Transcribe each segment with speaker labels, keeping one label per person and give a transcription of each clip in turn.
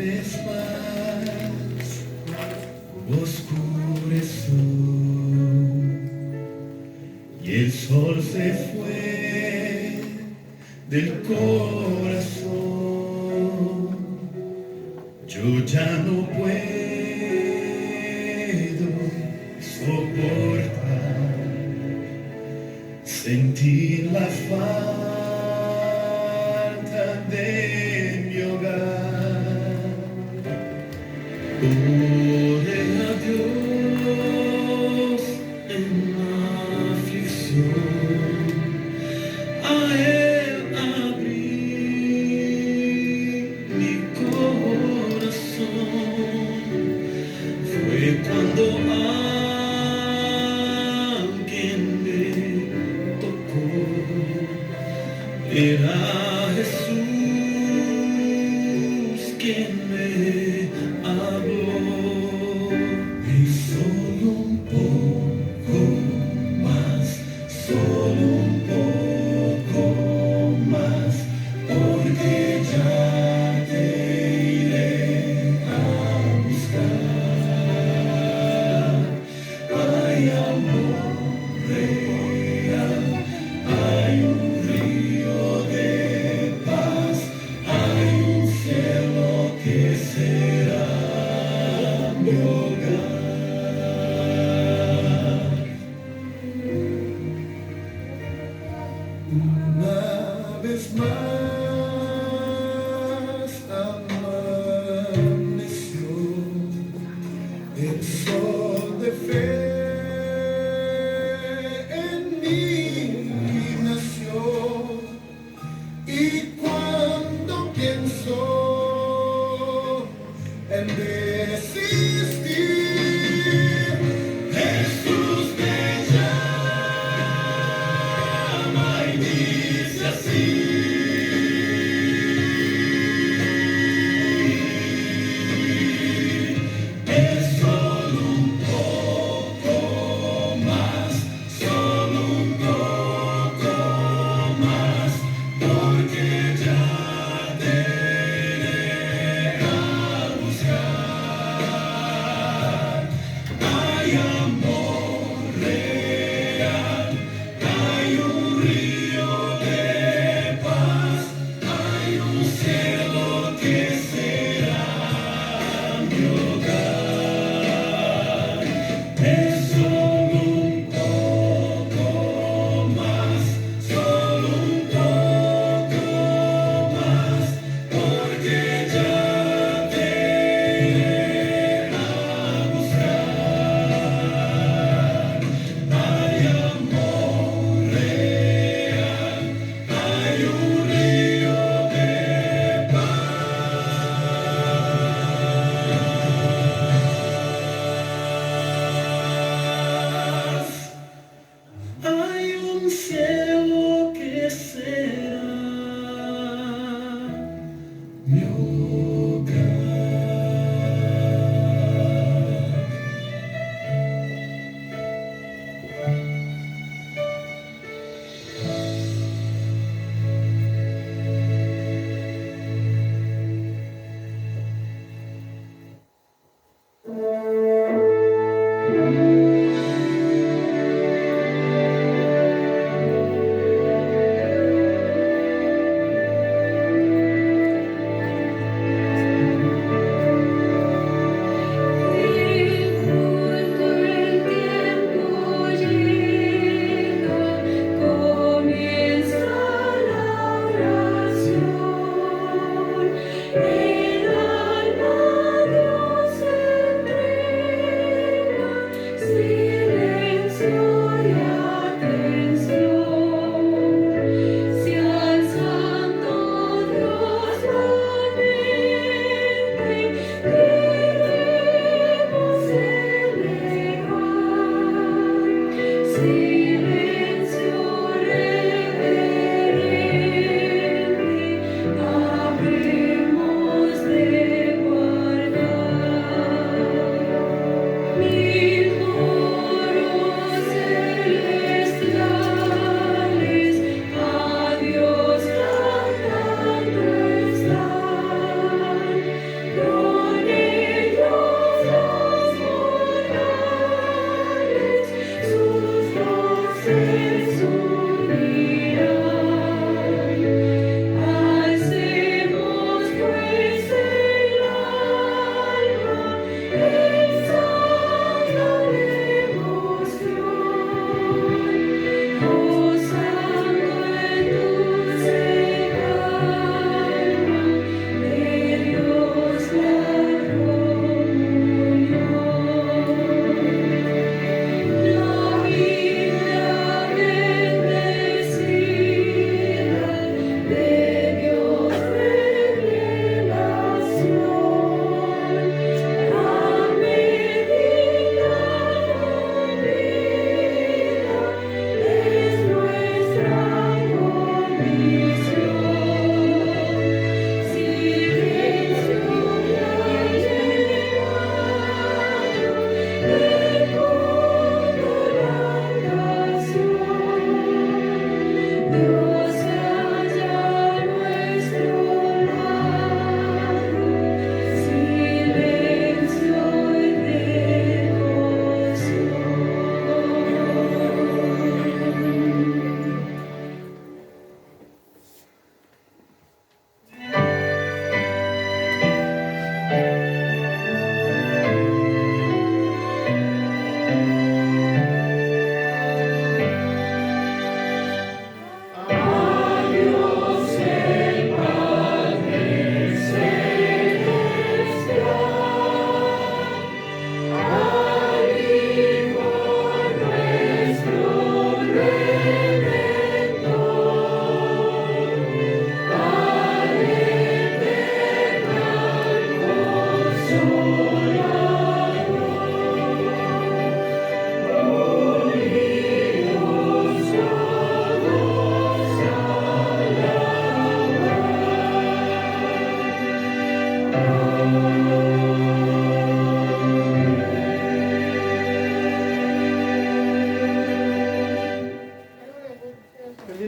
Speaker 1: vez más oscureció y el sol se fue del corazón. Yo ya no puedo soportar sentir la falta de mi hogar. Oré a Dios en la aflicción, a Él abrí mi corazón. Fue cuando alguien me tocó, era Jesús quien me habló. Y solo un poco más, solo un poco más, porque ya te iré a buscar. Hay amor real, hay un río de paz, hay un cielo que será mi hogar. Una vez más amaneció el sol de fe en mí nació, y cuando pienso en desistir, Jesús me llama y dice así: es solo un poco más, solo un poco más, porque ya te iré a buscar. Hay amor real, hay un río de paz, hay un cielo que será mi hogar. Es solo un poco más, solo un poco más, porque ya te iré a buscar. Hay amor real, hay un río de paz, hay un cielo que será mi hogar.
Speaker 2: Dios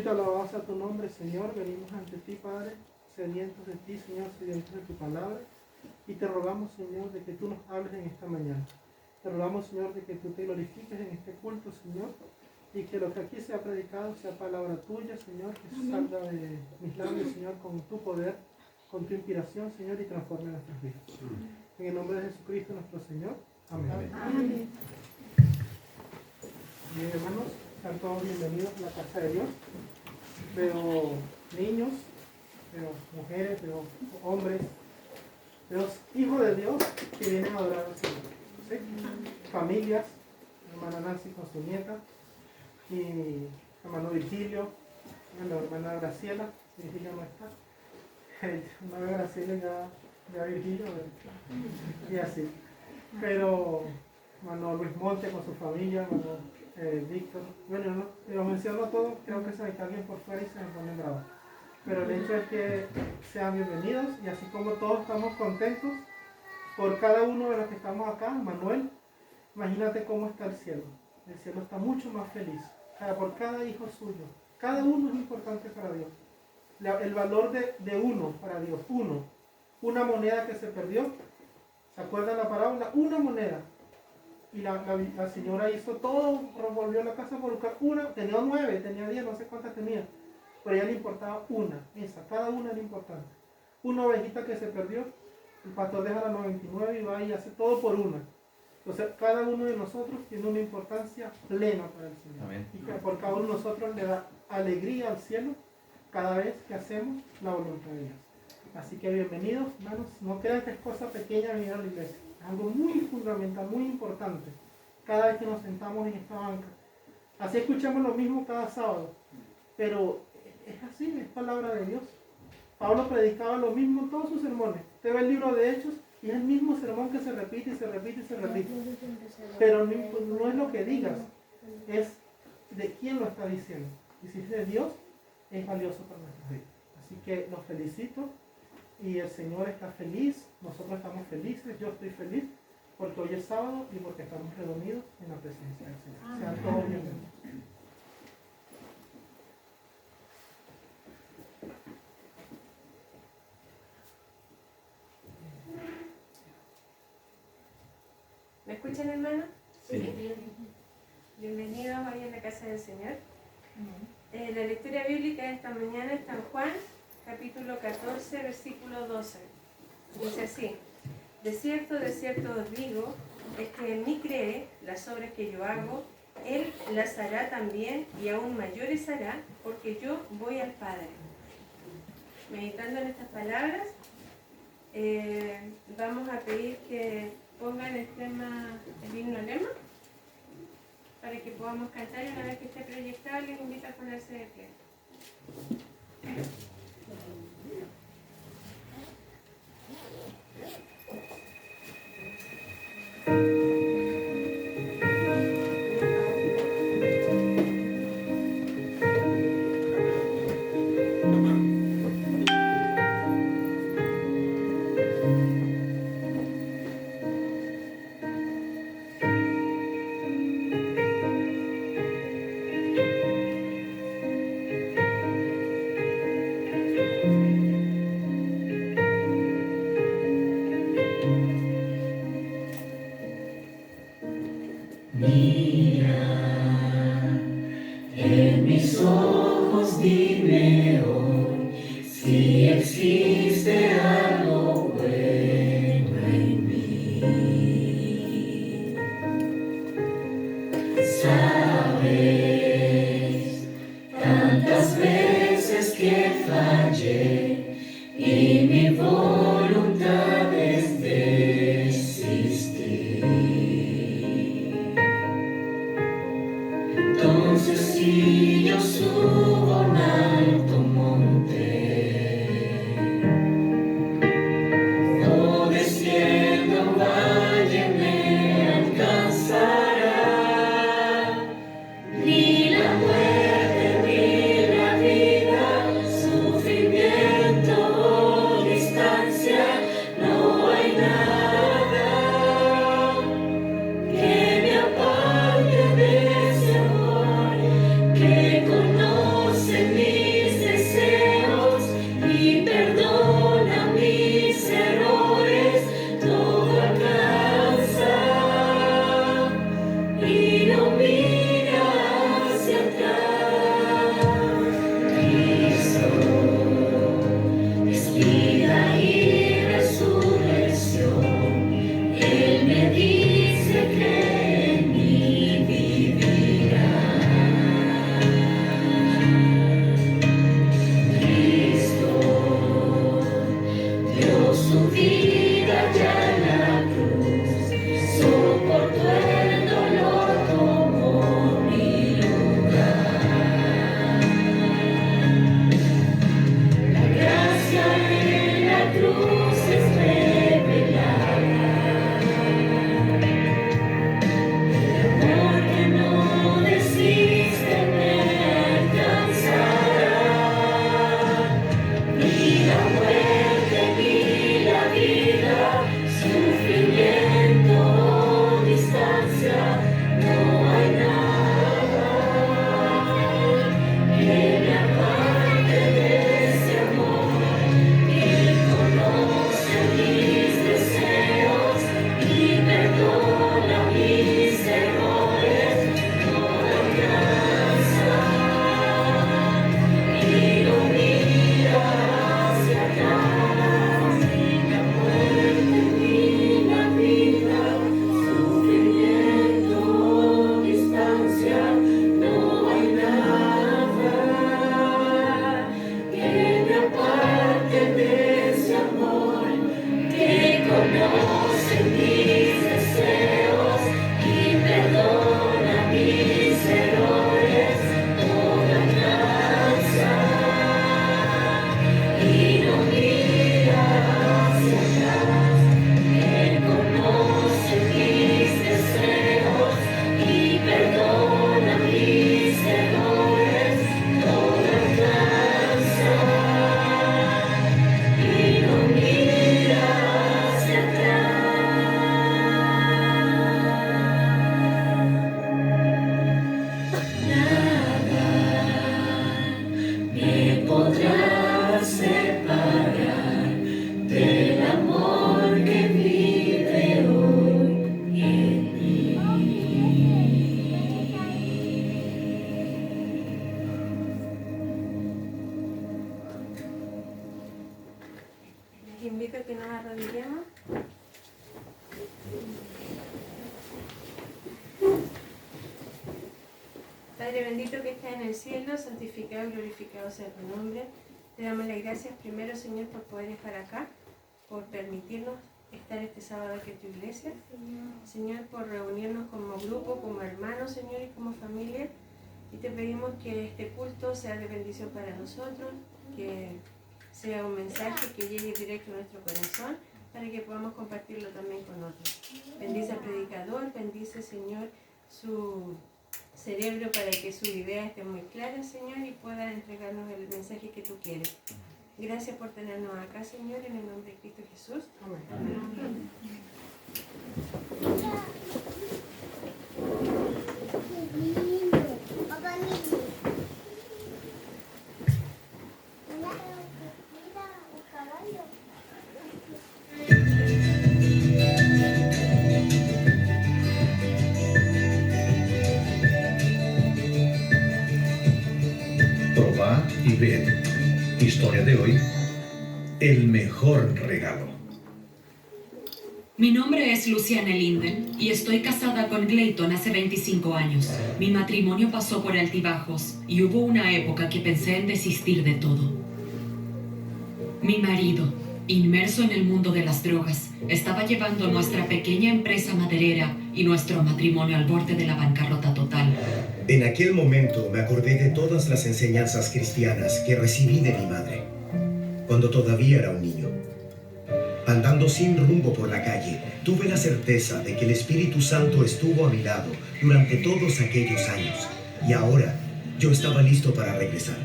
Speaker 2: y alabanza a tu nombre, Señor. Venimos ante ti, Padre, sedientos de ti, Señor, sedientos de tu palabra. Y te rogamos, Señor, de que tú nos hables en esta mañana. Te rogamos, Señor, de que tú te glorifiques en este culto, Señor. Y que lo que aquí sea predicado sea palabra tuya, Señor. Que salga de mis labios, Señor, con tu poder, con tu inspiración, Señor, y transforme nuestras vidas. En el nombre de Jesucristo, nuestro Señor. Amén. Amén. Bien, hermanos, sean todos bienvenidos a la casa de Dios. Veo niños, veo mujeres, veo hombres, veo hijos de Dios que vienen a adorar al Señor. ¿Sí? Familias, hermana Nancy con su nieta, y hermano Virgilio, la hermana Graciela. Virgilio no está. Hermana Graciela ya Virgilio, y así. Pero hermano Luis Monte con su familia, hermano Víctor, bueno, no, lo menciono todo, creo que se me alguien por fuera y se me pone bravo. Pero el hecho es que sean bienvenidos, y así como todos estamos contentos por cada uno de los que estamos acá, Manuel, imagínate cómo está el cielo. El cielo está mucho más feliz, por cada hijo suyo. Cada uno es importante para Dios. El valor de uno para Dios, uno. Una moneda que se perdió, ¿se acuerdan la parábola? Una moneda. Y la señora hizo todo, volvió a la casa por buscar una, tenía 9, tenía 10, no sé cuántas tenía, pero a ella le importaba una, cada una era importante. Una ovejita que se perdió, el pastor deja la 99 y va y hace todo por una. Entonces cada uno de nosotros tiene una importancia plena para el Señor. Amén. Y que por cada uno de nosotros le da alegría al cielo cada vez que hacemos la voluntad de Dios. Así que bienvenidos, hermanos, no crean que es cosa pequeña venir a la iglesia. Algo muy fundamental, muy importante, cada vez que nos sentamos en esta banca. Así escuchamos lo mismo cada sábado, pero es así, es palabra de Dios. Pablo predicaba lo mismo en todos sus sermones. Usted ve el libro de Hechos y es el mismo sermón que se repite y se repite y se repite. Pero no es lo que digas, es de quién lo está diciendo. Y si es de Dios, es valioso para nuestras vidas. Así que los felicito. Y el Señor está feliz, nosotros estamos felices, yo estoy feliz, porque hoy es sábado y porque estamos reunidos en la presencia del Señor. Sean todos bienvenidos.
Speaker 3: ¿Me escuchan, hermano? Sí. Bienvenidos hoy a la casa del Señor. La lectura bíblica de esta mañana está en Juan, capítulo 14, versículo 12. Dice así: de cierto os digo, el que en mí cree, las obras que yo hago, él las hará también, y aún mayores hará, porque yo voy al Padre. Meditando en estas palabras, vamos a pedir que pongan el himno lema, para que podamos cantar, y una vez que esté proyectado les invito a ponerse de pie.
Speaker 1: Que
Speaker 3: invito a que nos arrodillemos. Padre bendito que estás en el cielo, santificado y glorificado sea tu nombre. Te damos las gracias primero, Señor, por poder estar acá, por permitirnos estar este sábado aquí en tu iglesia. Señor, por reunirnos como grupo, como hermanos, Señor, y como familia. Y te pedimos que este culto sea de bendición para nosotros, que sea un mensaje que llegue directo a nuestro corazón, para que podamos compartirlo también con otros. Bendice al predicador, bendice, Señor, su cerebro para que su idea esté muy clara, Señor, y pueda entregarnos el mensaje que tú quieres. Gracias por tenernos acá, Señor, en el nombre de Cristo Jesús. Amén.
Speaker 1: Probad y ved. Historia de hoy. El mejor regalo.
Speaker 4: Mi nombre es Luciana Linden y estoy casada con Clayton hace 25 años. Mi matrimonio pasó por altibajos y hubo una época que pensé en desistir de todo. Mi marido, inmerso en el mundo de las drogas, estaba llevando nuestra pequeña empresa maderera y nuestro matrimonio al borde de la bancarrota total.
Speaker 5: En aquel momento me acordé de todas las enseñanzas cristianas que recibí de mi madre, cuando todavía era un niño. Andando sin rumbo por la calle, tuve la certeza de que el Espíritu Santo estuvo a mi lado durante todos aquellos años, y ahora yo estaba listo para regresar.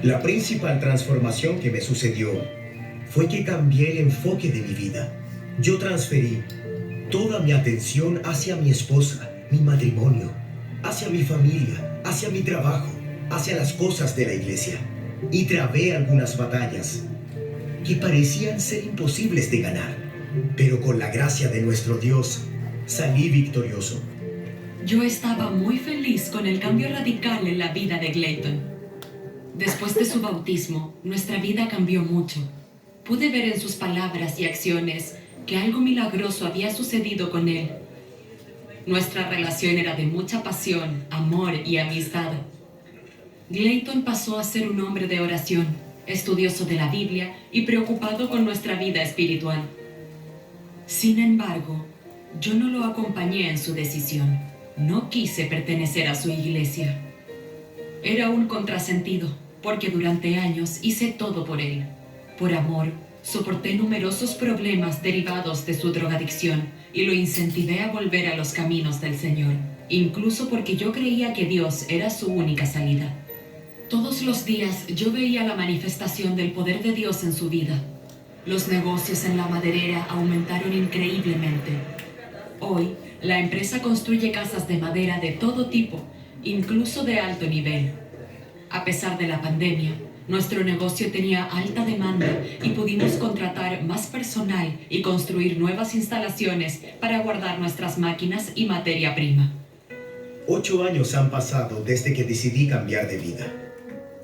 Speaker 5: La principal transformación que me sucedió fue que cambié el enfoque de mi vida. Yo transferí toda mi atención hacia mi esposa, mi matrimonio, hacia mi familia, hacia mi trabajo, hacia las cosas de la iglesia. Y trabé algunas batallas que parecían ser imposibles de ganar, pero con la gracia de nuestro Dios salí victorioso.
Speaker 4: Yo estaba muy feliz con el cambio radical en la vida de Clayton. Después de su bautismo, nuestra vida cambió mucho. Pude ver en sus palabras y acciones que algo milagroso había sucedido con él. Nuestra relación era de mucha pasión, amor y amistad. Clayton pasó a ser un hombre de oración, estudioso de la Biblia y preocupado con nuestra vida espiritual. Sin embargo, yo no lo acompañé en su decisión. No quise pertenecer a su iglesia. Era un contrasentido, porque durante años hice todo por él. Por amor, soporté numerosos problemas derivados de su drogadicción y lo incentivé a volver a los caminos del Señor, incluso porque yo creía que Dios era su única salida. Todos los días yo veía la manifestación del poder de Dios en su vida. Los negocios en la maderera aumentaron increíblemente. Hoy, la empresa construye casas de madera de todo tipo, incluso de alto nivel. A pesar de la pandemia, nuestro negocio tenía alta demanda y pudimos contratar más personal y construir nuevas instalaciones para guardar nuestras máquinas y materia prima.
Speaker 5: 8 años han pasado desde que decidí cambiar de vida.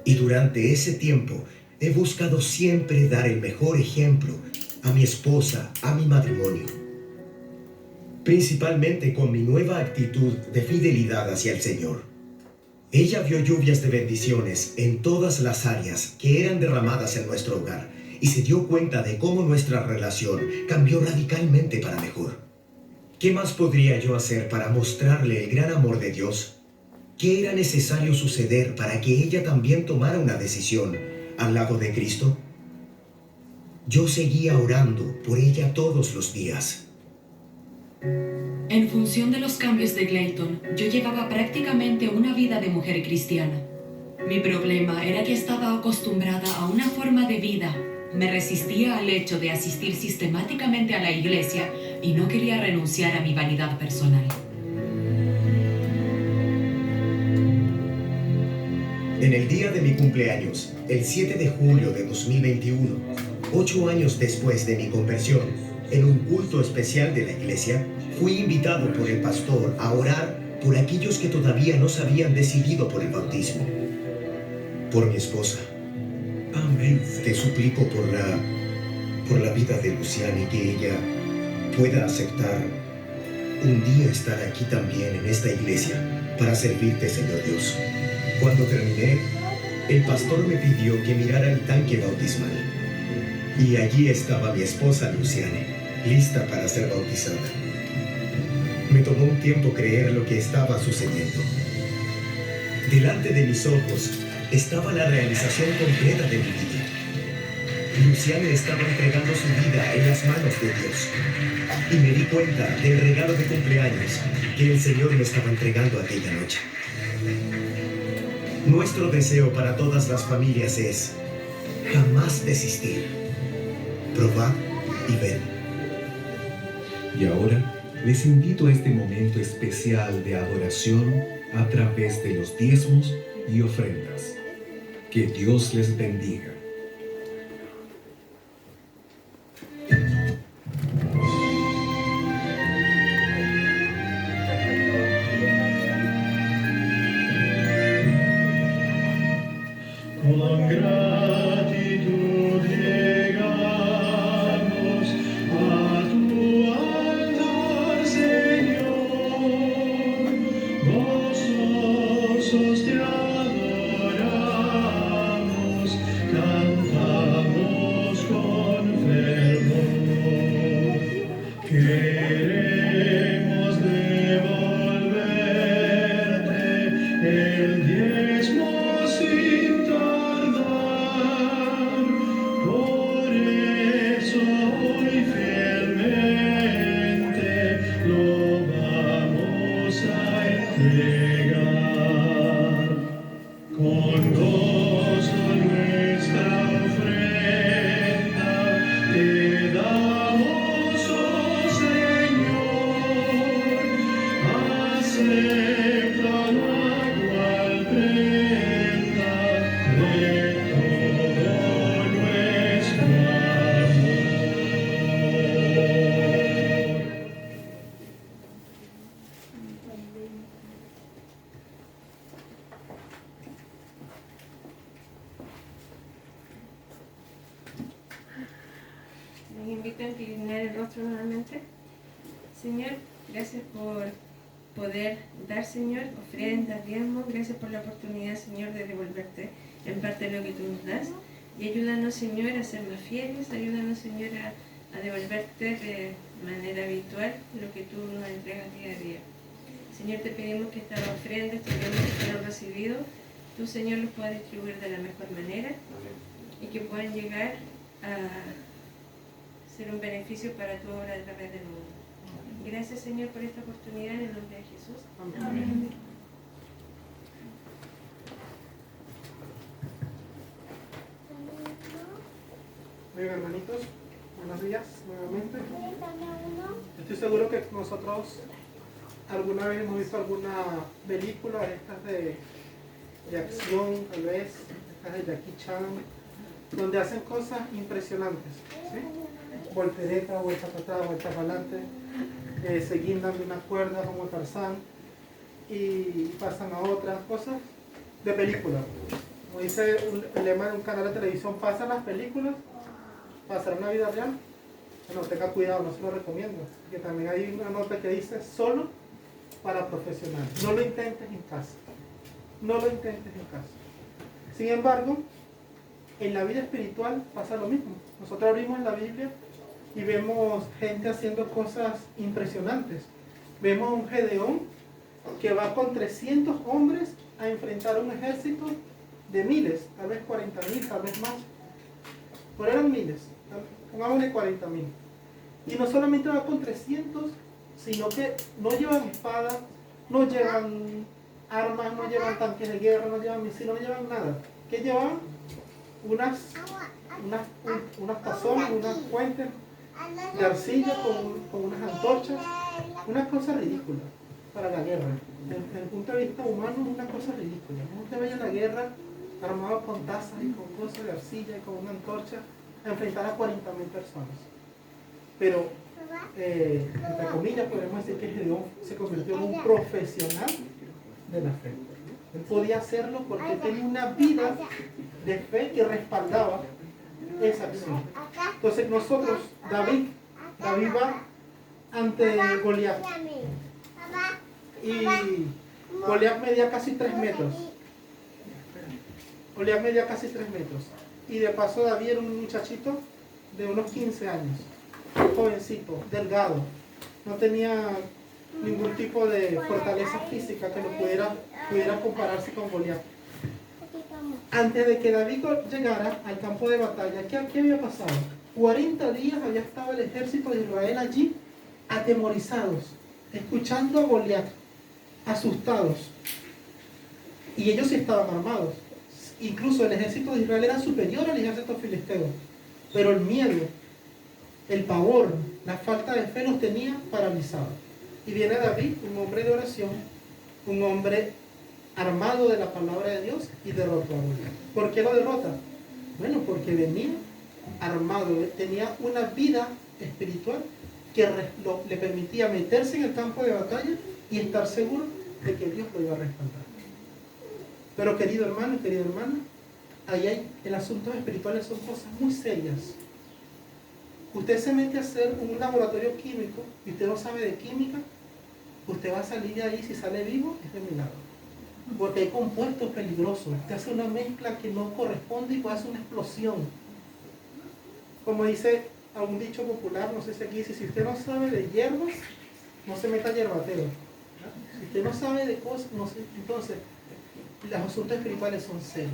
Speaker 5: Y durante ese tiempo he buscado siempre dar el mejor ejemplo a mi esposa, a mi matrimonio. Principalmente con mi nueva actitud de fidelidad hacia el Señor. Ella vio lluvias de bendiciones en todas las áreas que eran derramadas en nuestro hogar y se dio cuenta de cómo nuestra relación cambió radicalmente para mejor. ¿Qué más podría yo hacer para mostrarle el gran amor de Dios? ¿Qué era necesario suceder para que ella también tomara una decisión al lado de Cristo? Yo seguía orando por ella todos los días.
Speaker 4: En función de los cambios de Clayton, yo llevaba prácticamente una vida de mujer cristiana. Mi problema era que estaba acostumbrada a una forma de vida. Me resistía al hecho de asistir sistemáticamente a la iglesia y no quería renunciar a mi vanidad personal.
Speaker 5: En el día de mi cumpleaños, el 7 de julio de 2021, 8 años después de mi conversión, en un culto especial de la iglesia, fui invitado por el pastor a orar por aquellos que todavía no se habían decidido por el bautismo. Por mi esposa. Amén. Te suplico por la por la vida de Luciana y que ella pueda aceptar un día estar aquí también en esta iglesia para servirte, Señor Dios. Cuando terminé, el pastor me pidió que mirara el tanque bautismal. Y allí estaba mi esposa Luciana, lista para ser bautizada. Me tomó un tiempo creer lo que estaba sucediendo. Delante de mis ojos estaba la realización completa de mi vida. Luciana estaba entregando su vida en las manos de Dios. Y me di cuenta del regalo de cumpleaños que el Señor me estaba entregando aquella noche. Nuestro deseo para todas las familias es jamás desistir. Probad y ved.
Speaker 6: Y ahora les invito a este momento especial de adoración a través de los diezmos y ofrendas. Que Dios les bendiga.
Speaker 7: Con gratitud llegamos a tu altar, Señor. Gozosos te adoramos, cantamos con fervor. Queremos devolverte el diezmo sin tardar. Por eso hoy fielmente lo vamos a entregar. Con gozo nuestra ofrenda te damos, oh Señor. Acepta la cual prenda de todo nuestro amor.
Speaker 3: Les invito a inclinar el rostro nuevamente. Señor, gracias por poder dar, Señor, ofrendas, diezmos. Gracias por la oportunidad, Señor, de devolverte en parte de lo que tú nos das. Y ayúdanos, Señor, a ser más fieles. Ayúdanos, Señor, a devolverte de manera habitual lo que tú nos entregas día a día. Señor, te pedimos que estas ofrendas, estos diezmos que fueron recibidos, tú, Señor, los puedas distribuir de la mejor manera y que puedan llegar a ser un beneficio para tu obra a través del mundo. Gracias, Señor, por esta oportunidad en el nombre de Jesús.
Speaker 2: Amén. Bien, hermanitos, buenos días nuevamente. Estoy seguro que nosotros alguna vez hemos visto alguna película de estas de acción, tal vez, estas de Jackie Chan, donde hacen cosas impresionantes, ¿sí? Voltereta, vuelta para atrás, vuelta para adelante, se guindan de una cuerda como Tarzán y pasan a otras cosas de película. Como dice el lema de un canal de televisión, pasan las películas, pasará una vida real. Bueno, tenga cuidado, no se lo recomiendo, porque también hay una nota que dice solo para profesionales. No lo intentes en casa. No lo intentes en casa. Sin embargo, en la vida espiritual pasa lo mismo. Nosotros abrimos la Biblia y vemos gente haciendo cosas impresionantes. Vemos a un Gedeón que va con 300 hombres a enfrentar un ejército de miles, tal vez 40.000, tal vez más. Pero eran miles, pongámosle 40.000. Y no solamente va con 300, sino que no llevan espadas, no llevan armas, no llevan tanques de guerra, no llevan misiles, no llevan nada. ¿Qué llevaban? Unas tazones, unas fuentes de arcilla con unas antorchas, una cosa ridícula para la guerra. Desde el punto de vista humano es una cosa ridícula. No te vaya a la guerra armado con tazas y con cosas de arcilla y con una antorcha a enfrentar a 40.000 personas. Pero, entre comillas, podemos decir que Gedeón se convirtió en un profesional de la fe. Él podía hacerlo porque tenía una vida de fe que respaldaba esa acción. Entonces nosotros, David va ante Goliat. Y Goliat medía casi 3 metros. Goliat medía casi 3 metros. Y de paso David era un muchachito de unos 15 años. Jovencito, delgado. No tenía ningún tipo de fortaleza física que lo pudiera compararse con Goliat. Antes de que David llegara al campo de batalla, ¿qué había pasado? 40 días había estado el ejército de Israel allí, atemorizados, escuchando a Goliat, asustados. Y ellos sí estaban armados. Incluso el ejército de Israel era superior al ejército filisteo. Pero el miedo, el pavor, la falta de fe los tenía paralizados. Y viene David, un hombre de oración, un hombre armado de la palabra de Dios, y derrotó a Goliat. ¿Por qué lo derrota? Bueno, porque venía armado, tenía una vida espiritual que le permitía meterse en el campo de batalla y estar seguro de que Dios lo iba a respaldar. Pero querido hermano y querida hermana, ahí hay, en asuntos espirituales son cosas muy serias. Usted se mete a hacer un laboratorio químico y usted no sabe de química, usted va a salir de ahí, si sale vivo, es de milagro. Porque hay compuestos peligrosos. Usted hace una mezcla que no corresponde y puede hacer una explosión. Como dice algún dicho popular, no sé si aquí dice, si usted no sabe de hierbas, no se meta hierbatero. Si usted no sabe de cosas, no sé. Entonces, los asuntos espirituales son serios.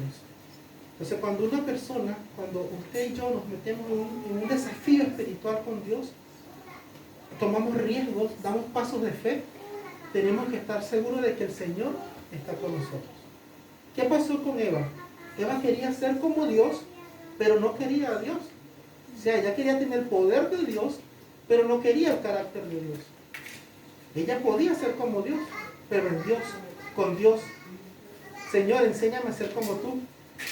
Speaker 2: Entonces, cuando una persona, cuando usted y yo nos metemos en un desafío espiritual con Dios, tomamos riesgos, damos pasos de fe, tenemos que estar seguros de que el Señor está con nosotros. ¿Qué pasó con Eva? Eva quería ser como Dios, pero no quería a Dios. O sea, ella quería tener el poder de Dios, pero no quería el carácter de Dios. Ella podía ser como Dios, pero en Dios, con Dios. Señor, enséñame a ser como tú.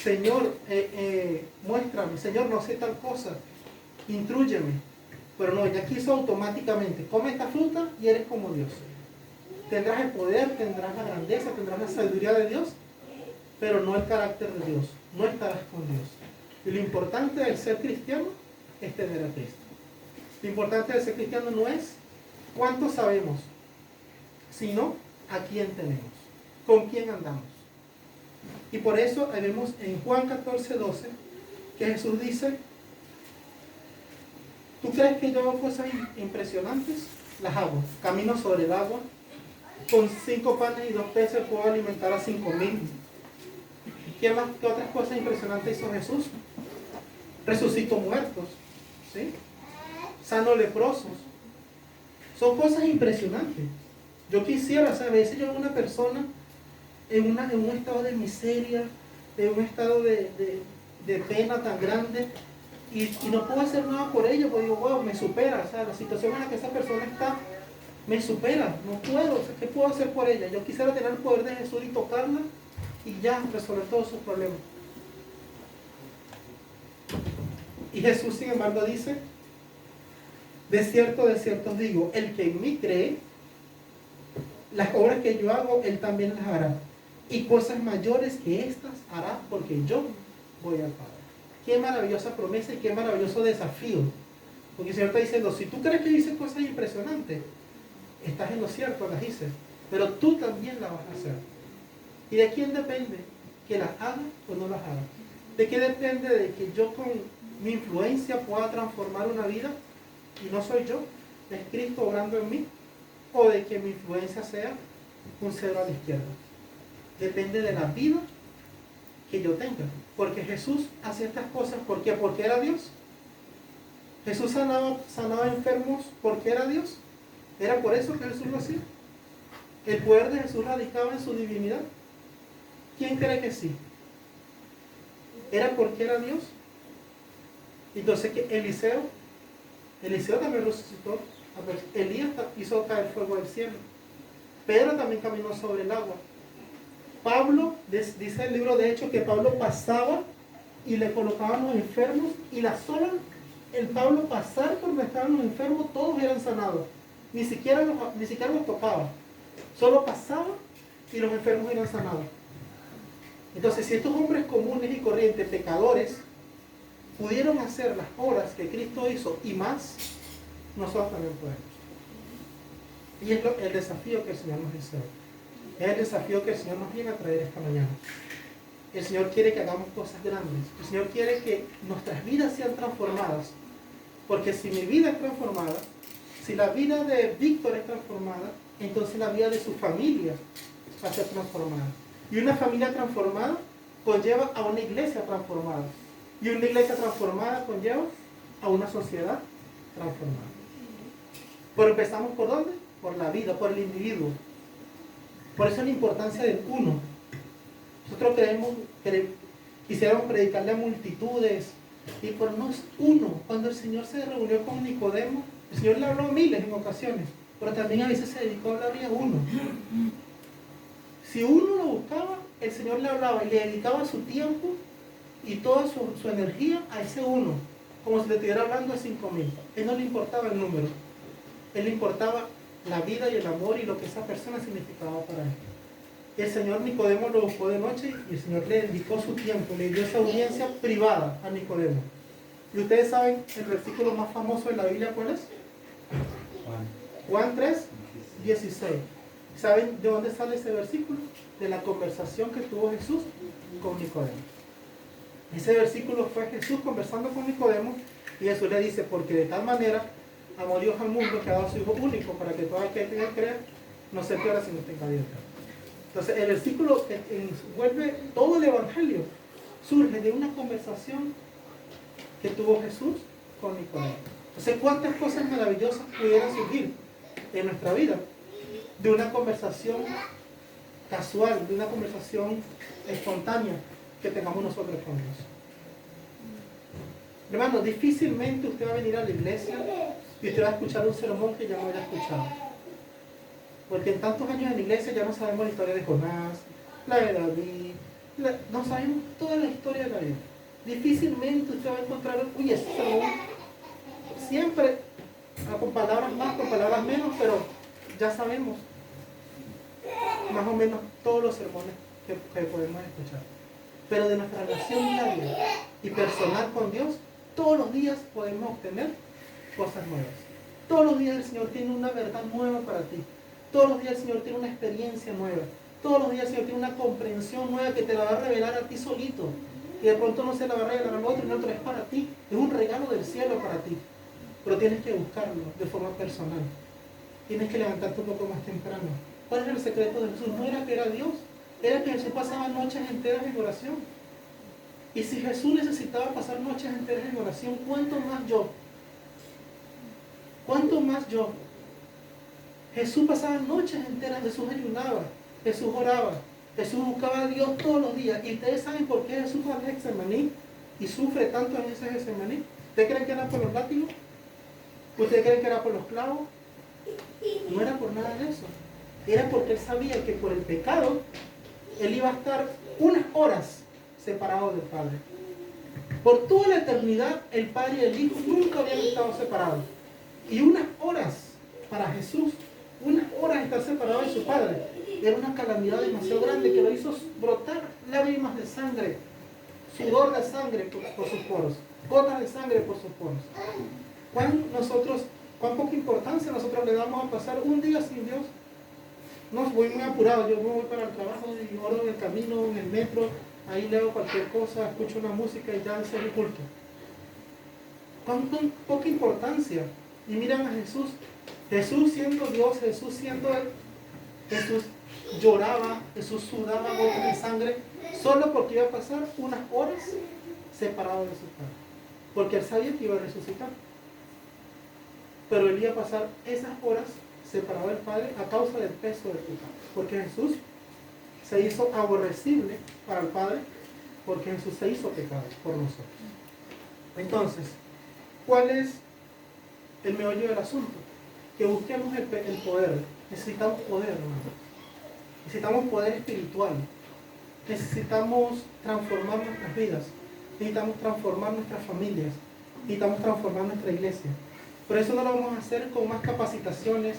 Speaker 2: Señor, muéstrame. Señor, no sé tal cosa. Intrúyeme. Pero no, ella quiso automáticamente. Come esta fruta y eres como Dios. Tendrás el poder, tendrás la grandeza, tendrás la sabiduría de Dios, pero no el carácter de Dios. No estarás con Dios. Y lo importante del ser cristiano es tener a Cristo. Lo importante del ser cristiano no es cuánto sabemos, sino a quién tenemos, con quién andamos. Y por eso ahí vemos en Juan 14:12 que Jesús dice: ¿tú crees que yo hago cosas impresionantes? Las hago. Camino sobre el agua. Con 5 panes y 2 peces puedo alimentar a 5,000. ¿Qué otras cosas impresionantes hizo Jesús? Resucitó muertos, ¿sí? Sano leprosos. Son cosas impresionantes. Yo quisiera saber, a veces yo veo una persona en un estado de miseria, en un estado de pena tan grande, y no puedo hacer nada por ella, porque digo, wow, me supera. O sea, la situación en la que esa persona está me supera, no puedo. O sea, ¿qué puedo hacer por ella? Yo quisiera tener el poder de Jesús y tocarla y ya resolver todos sus problemas. Y Jesús, sin embargo, dice: de cierto os digo, el que en mí cree, las obras que yo hago, él también las hará. Y cosas mayores que estas hará, porque yo voy al Padre. Qué maravillosa promesa y qué maravilloso desafío. Porque el Señor está diciendo: si tú crees que hice cosas impresionantes, estás en lo cierto, las hice. Pero tú también las vas a hacer. ¿Y de quién depende que las haga o no las haga? ¿De qué depende de que yo con mi influencia pueda transformar una vida? Y no soy yo, es Cristo obrando en mí. O de que mi influencia sea un cero a la izquierda. Depende de la vida que yo tenga. Porque Jesús hacía estas cosas. ¿Por qué? Porque era Dios. Jesús sanaba enfermos porque era Dios. ¿Era por eso que Jesús lo hacía? ¿El poder de Jesús radicaba en su divinidad? ¿Quién cree que sí? ¿Era porque era Dios? Entonces, que Eliseo también resucitó. Elías hizo caer fuego del cielo. Pedro también caminó sobre el agua. Pablo, dice el libro de Hechos, que Pablo pasaba y le colocaban los enfermos, y el Pablo pasar por donde estaban los enfermos, todos eran sanados. Ni siquiera los tocaba. Solo pasaba y los enfermos eran sanados. Entonces, si estos hombres comunes y corrientes, pecadores, pudieron hacer las obras que Cristo hizo y más, nosotros también podemos. Y es el desafío que el Señor nos dice hoy. Es el desafío que el Señor nos viene a traer esta mañana. El Señor quiere que hagamos cosas grandes. El Señor quiere que nuestras vidas sean transformadas. Porque si mi vida es transformada, si la vida de Víctor es transformada, entonces la vida de su familia va a ser transformada. Y una familia transformada conlleva a una iglesia transformada. Y una iglesia transformada conlleva a una sociedad transformada. Pero empezamos ¿por dónde? Por la vida, por el individuo. Por eso la importancia del uno. Nosotros quisiéramos predicarle a multitudes, y por no es uno. Cuando el Señor se reunió con Nicodemo, el Señor le habló a miles en ocasiones, pero también a veces se dedicó a hablarle a uno. Si uno lo buscaba, el Señor le hablaba y le dedicaba su tiempo y toda su energía a ese uno, como si le estuviera hablando a 5.000. Él no le importaba el número, él le importaba la vida y el amor y lo que esa persona significaba para él. El Señor Nicodemo lo buscó de noche y el Señor le dedicó su tiempo, le dio esa audiencia privada a Nicodemo. Y ustedes saben el versículo más famoso de la Biblia, ¿cuál es? Juan 3, 16. ¿Saben de dónde sale ese versículo? De la conversación que tuvo Jesús con Nicodemo. Ese versículo fue Jesús conversando con Nicodemo y Jesús le dice, porque de tal manera amó Dios al mundo que ha dado a su Hijo único para que todo aquel que crea no se pierda sino tenga vida eterna. Entonces el versículo que envuelve todo el Evangelio surge de una conversación que tuvo Jesús con Nicodemo. Entonces, ¿cuántas cosas maravillosas pudieran surgir en nuestra vida de una conversación casual, de una conversación espontánea que tengamos nosotros con Dios? Hermano, difícilmente usted va a venir a la iglesia y usted va a escuchar un sermón que ya no haya escuchado. Porque en tantos años en la iglesia ya no sabemos la historia de Jonás, la de David, no sabemos toda la historia de la vida. Difícilmente usted va a encontrar, uy, ese sermón, siempre, con palabras más, con palabras menos, pero ya sabemos más o menos todos los sermones que podemos escuchar. Pero de nuestra relación diaria y personal con Dios, todos los días podemos obtener cosas nuevas. Todos los días el Señor tiene una verdad nueva para ti. Todos los días el Señor tiene una experiencia nueva. Todos los días el Señor tiene una comprensión nueva que te la va a revelar a ti solito. Y de pronto no se la va a revelar al otro, y el otro es para ti. Es un regalo del cielo para ti. Pero tienes que buscarlo de forma personal. Tienes que levantarte un poco más temprano. ¿Cuál es el secreto de Jesús? No era que era Dios. Era que Jesús pasaba noches enteras en oración. Y si Jesús necesitaba pasar noches enteras en oración, ¿cuánto más yo? ¿Cuánto más yo? Jesús pasaba noches enteras, Jesús ayunaba, Jesús oraba, Jesús buscaba a Dios todos los días. ¿Y ustedes saben por qué Jesús va al Getsemaní y sufre tanto en ese Getsemaní? ¿Ustedes creen que era por los látigos? ¿Ustedes creen que era por los clavos? No era por nada de eso. Era porque él sabía que por el pecado él iba a estar unas horas separado del Padre. Por toda la eternidad el Padre y el Hijo nunca habían estado separados. Y unas horas para Jesús, unas horas estar separado de su Padre, era una calamidad demasiado grande que lo hizo brotar lágrimas de sangre, sudor de sangre por sus poros, gotas de sangre por sus poros. ¿Cuán poca importancia nosotros le damos a pasar un día sin Dios? No, voy muy apurado, yo me voy para el trabajo y oro en el camino, en el metro, ahí leo cualquier cosa, escucho una música y ya hice el culto. ¿Cuán poca importancia? Y miran a Jesús, Jesús siendo Dios, Jesús siendo Él, Jesús lloraba, Jesús sudaba gotas de sangre, solo porque iba a pasar unas horas separado de su Padre. Porque Él sabía que iba a resucitar. Pero Él iba a pasar esas horas separado del Padre a causa del peso del pecado. Porque Jesús se hizo aborrecible para el Padre, porque Jesús se hizo pecado por nosotros. Entonces, ¿cuál es el meollo del asunto? Que busquemos el poder. Necesitamos poder, hermano. Necesitamos poder espiritual. Necesitamos transformar nuestras vidas. Necesitamos transformar nuestras familias. Necesitamos transformar nuestra iglesia. Por eso no lo vamos a hacer con más capacitaciones,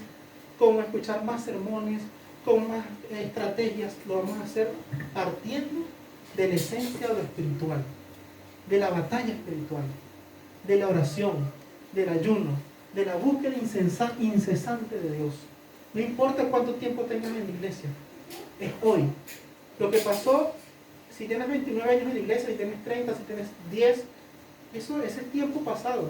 Speaker 2: con escuchar más sermones, con más estrategias. Lo vamos a hacer partiendo de la esencia de lo espiritual. de la batalla espiritual, de la oración, del ayuno, de la búsqueda incesante de Dios. No importa cuánto tiempo tengas en la iglesia, es hoy. Lo que pasó, si tienes 29 años en la iglesia, si tienes 30, si tienes 10, eso es el tiempo pasado.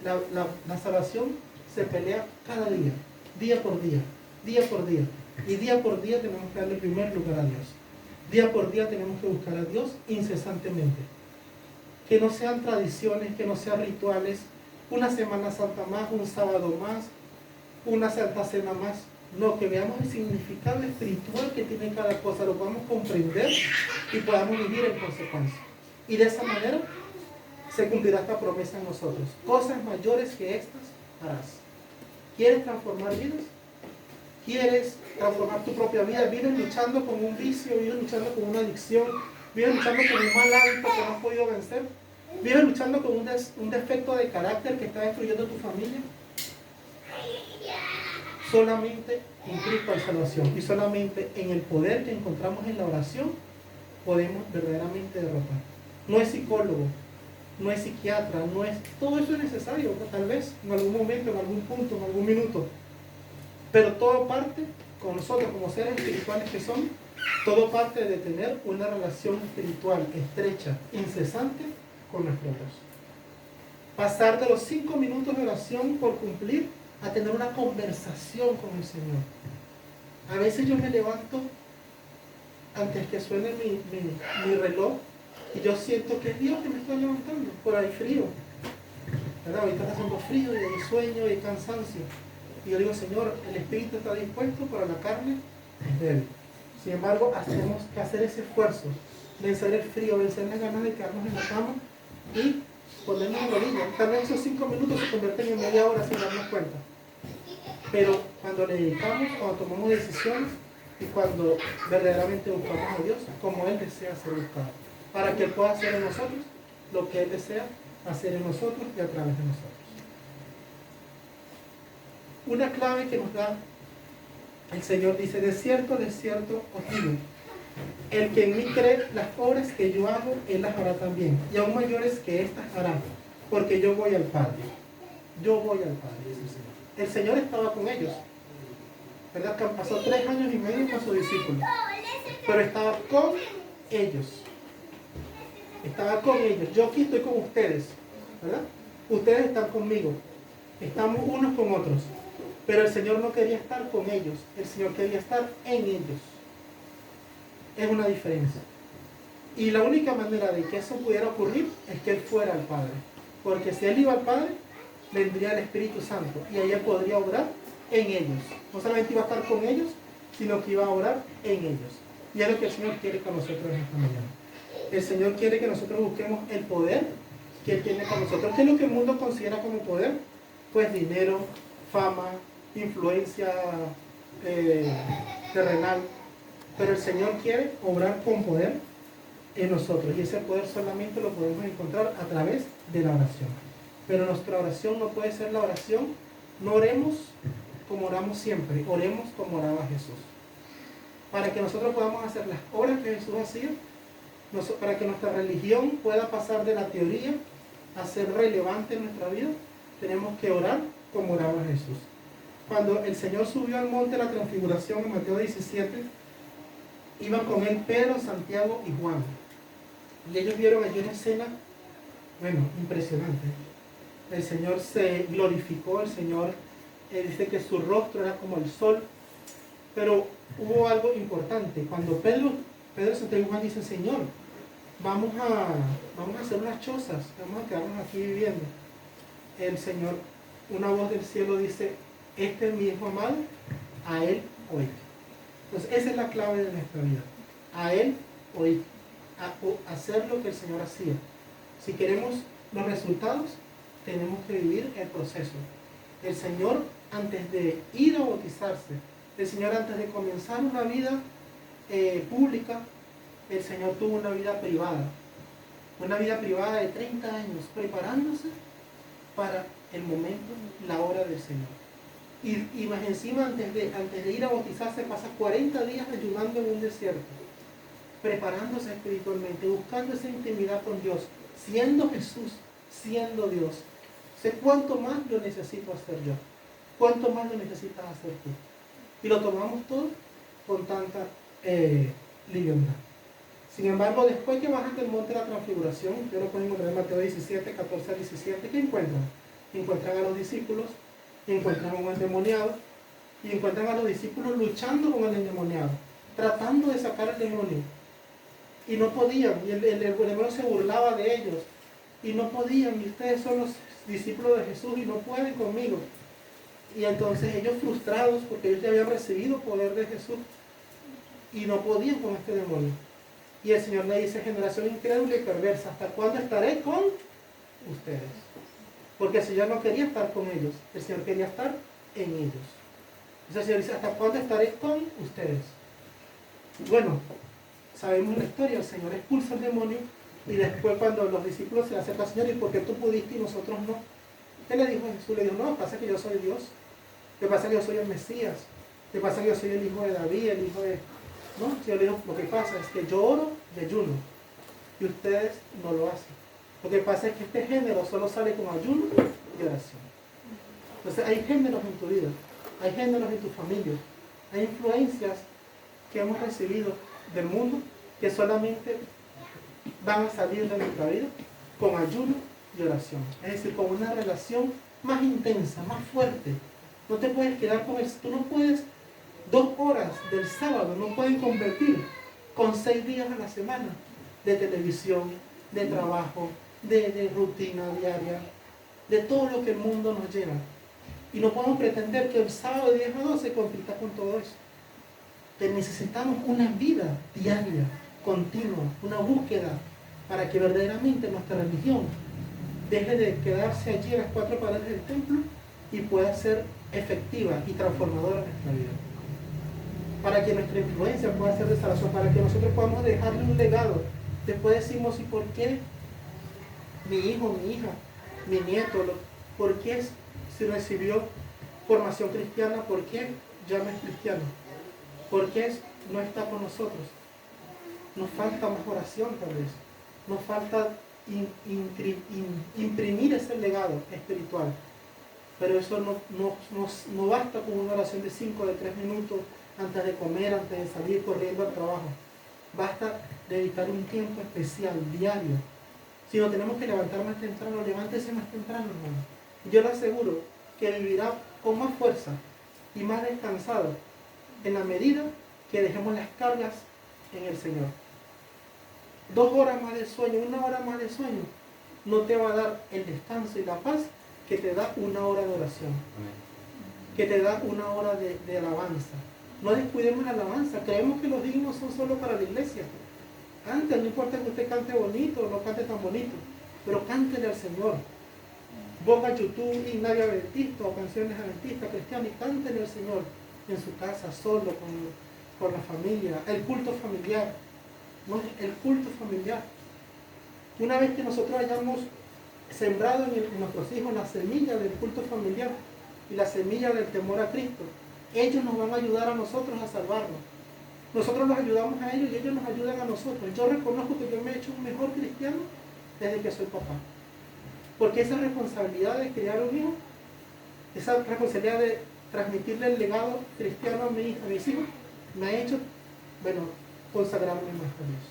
Speaker 2: La salvación se pelea cada día, día por día, día por día. Y día por día tenemos que darle primer lugar a Dios. Día por día tenemos que buscar a Dios incesantemente. Que no sean tradiciones, que no sean rituales, una Semana Santa más, un sábado más, una Santa Cena más. No, que veamos el significado espiritual que tiene cada cosa, lo podamos comprender y podamos vivir en consecuencia. Y de esa manera se cumplirá esta promesa en nosotros. Cosas mayores que estas harás. ¿Quieres transformar vidas? ¿Quieres transformar tu propia vida? ¿Vives luchando con un vicio? ¿Vives luchando con una adicción? ¿Vives luchando con un mal hábito que no has podido vencer? ¿Vives luchando con un defecto de carácter que está destruyendo tu familia? Solamente en Cristo hay salvación, y solamente en el poder que encontramos en la oración podemos verdaderamente derrotar. No es psicólogo, no es psiquiatra, no es... Todo eso es necesario, tal vez, en algún momento, en algún punto, en algún minuto. Pero todo parte, con nosotros como seres espirituales que somos, todo parte de tener una relación espiritual estrecha, incesante con nuestro Dios. Pasar de los 5 minutos de oración por cumplir a tener una conversación con el Señor. A veces yo me levanto antes que suene mi reloj y yo siento que es Dios que me está levantando. Por ahí frío, ¿verdad? Ahorita está haciendo frío y hay sueño y cansancio. Y yo digo, Señor, el espíritu está dispuesto, pero la carne es débil. Sin embargo, tenemos que hacer ese esfuerzo, vencer el frío, vencer las ganas de quedarnos en la cama y ponernos en rodillas. Tal vez esos 5 minutos se convierten en media hora sin darnos cuenta. Pero cuando le dedicamos, cuando tomamos decisiones y cuando verdaderamente buscamos a Dios, como Él desea ser buscado, para que Él pueda hacer en nosotros lo que Él desea hacer en nosotros y a través de nosotros. Una clave que nos da el Señor dice: de cierto os digo, el que en mí cree, las obras que yo hago, Él las hará también, y aún mayores que estas hará, porque yo voy al Padre. Yo voy al Padre, dice el Señor. El Señor estaba con ellos, ¿verdad? Que pasó 3 años y medio con sus discípulos, pero estaba con ellos. Estaba con ellos. Yo aquí estoy con ustedes, ¿verdad? Ustedes están conmigo. Estamos unos con otros. Pero el Señor no quería estar con ellos. El Señor quería estar en ellos. Es una diferencia. Y la única manera de que eso pudiera ocurrir es que Él fuera al Padre. Porque si Él iba al Padre, vendría el Espíritu Santo. Y ahí Él podría obrar en ellos. No solamente iba a estar con ellos, sino que iba a obrar en ellos. Y es lo que el Señor quiere con nosotros en esta mañana. El Señor quiere que nosotros busquemos el poder que Él tiene con nosotros. ¿Qué es lo que el mundo considera como poder? Pues dinero, fama, influencia terrenal. Pero el Señor quiere obrar con poder en nosotros. Y ese poder solamente lo podemos encontrar a través de la oración. Pero nuestra oración no puede ser la oración. No oremos como oramos siempre. Oremos como oraba Jesús. Para que nosotros podamos hacer las obras que Jesús hacía, para que nuestra religión pueda pasar de la teoría a ser relevante en nuestra vida, tenemos que orar como oraba Jesús. Cuando el Señor subió al monte de la transfiguración en Mateo 17, iban con él Pedro, Santiago y Juan. Y ellos vieron allí una escena, bueno, impresionante. El Señor se glorificó, el Señor dice que su rostro era como el sol. Pero hubo algo importante. Cuando Pedro, Santiago y Juan dicen: Señor, vamos a hacer unas chozas, vamos a quedarnos aquí viviendo. El Señor, una voz del cielo dice: este es mi Hijo amado, a Él oíd. Entonces esa es la clave de nuestra vida. A Él oíd. Hacer lo que el Señor hacía. Si queremos los resultados, tenemos que vivir el proceso. El Señor, antes de ir a bautizarse, el Señor, antes de comenzar una vida pública, el Señor tuvo una vida privada. Una vida privada de 30 años, preparándose para el momento, la hora del Señor. Y más encima, antes de ir a bautizarse, pasa 40 días ayunando en un desierto, preparándose espiritualmente, buscando esa intimidad con Dios, siendo Jesús, siendo Dios, sé cuánto más lo necesito hacer yo, cuánto más lo necesitas hacer tú. Y lo tomamos todo con tanta liviandad. Sin embargo, después que bajan del monte de la transfiguración, yo lo puedo encontrar en Mateo 17, 14 a 17, ¿qué encuentran? Encuentran a los discípulos, encuentran a un endemoniado, y encuentran a los discípulos luchando con el endemoniado, tratando de sacar el demonio. Y no podían, y el demonio se burlaba de ellos, y no podían, y ustedes son los discípulos de Jesús y no pueden conmigo. Y entonces ellos frustrados, porque ellos ya habían recibido poder de Jesús, y no podían con este demonio. Y el Señor le dice, generación incrédula y perversa, ¿hasta cuándo estaré con ustedes? Porque el Señor no quería estar con ellos, el Señor quería estar en ellos. Entonces el Señor dice, ¿hasta cuándo estaré con ustedes? Bueno, sabemos la historia, el Señor expulsa al demonio, y después cuando los discípulos se le acercan al Señor, ¿y por qué tú pudiste y nosotros no? ¿Qué le dijo Jesús? Le dijo, no, pasa que yo soy Dios, que pasa que yo soy el Mesías, que pasa que yo soy el hijo de David, el hijo de... No, el Señor le dijo, lo que pasa es que yo oro y ayuno, y ustedes no lo hacen. Lo que pasa es que este género solo sale con ayuno y oración. Entonces hay géneros en tu vida, hay géneros en tu familia, hay influencias que hemos recibido del mundo que solamente van a salir de nuestra vida con ayuno y oración. Es decir, con una relación más intensa, más fuerte. No te puedes quedar con eso. Tú no puedes, 2 horas del sábado no pueden convertir con 6 días a la semana de televisión, de trabajo, de rutina diaria, de todo lo que el mundo nos llena. Y no podemos pretender que el sábado de 10 a 12 compita con todo eso. Que necesitamos una vida diaria, continua, una búsqueda para que verdaderamente nuestra religión deje de quedarse allí en las 4 paredes del templo y pueda ser efectiva y transformadora en nuestra vida. Para que nuestra influencia pueda ser de salvación, para que nosotros podamos dejarle un legado. Después decimos, ¿y por qué mi hijo, mi hija, mi nieto, por qué si recibió formación cristiana, por qué ya no es cristiano? ¿Por qué no está con nosotros? Nos falta más oración tal vez. Nos falta imprimir ese legado espiritual. Pero eso no basta con una oración de 5, de 3 minutos antes de comer, antes de salir corriendo al trabajo. Basta dedicar un tiempo especial, diario. Si no tenemos que levantar más temprano, levántese más temprano, hermano. Yo le aseguro que vivirá con más fuerza y más descansado en la medida que dejemos las cargas en el Señor. 2 horas más de sueño, 1 hora más de sueño, no te va a dar el descanso y la paz que te da 1 hora de oración, que te da 1 hora de alabanza. No descuidemos la alabanza, creemos que los himnos son solo para la iglesia. Cante, no importa que usted cante bonito o no cante tan bonito, pero cántele al Señor. Ponga YouTube, himnario adventista o canciones adventistas, cristianas, y cántele al Señor en su casa, solo, con la familia. El culto familiar, ¿no? El culto familiar. Una vez que nosotros hayamos sembrado en nuestros hijos la semilla del culto familiar y la semilla del temor a Cristo, ellos nos van a ayudar a nosotros a salvarnos. Nosotros los ayudamos a ellos y ellos nos ayudan a nosotros. Yo reconozco que yo me he hecho un mejor cristiano desde que soy papá. Porque esa responsabilidad de criar un hijo, esa responsabilidad de transmitirle el legado cristiano a mis hijos, me ha hecho, consagrarme más a Dios.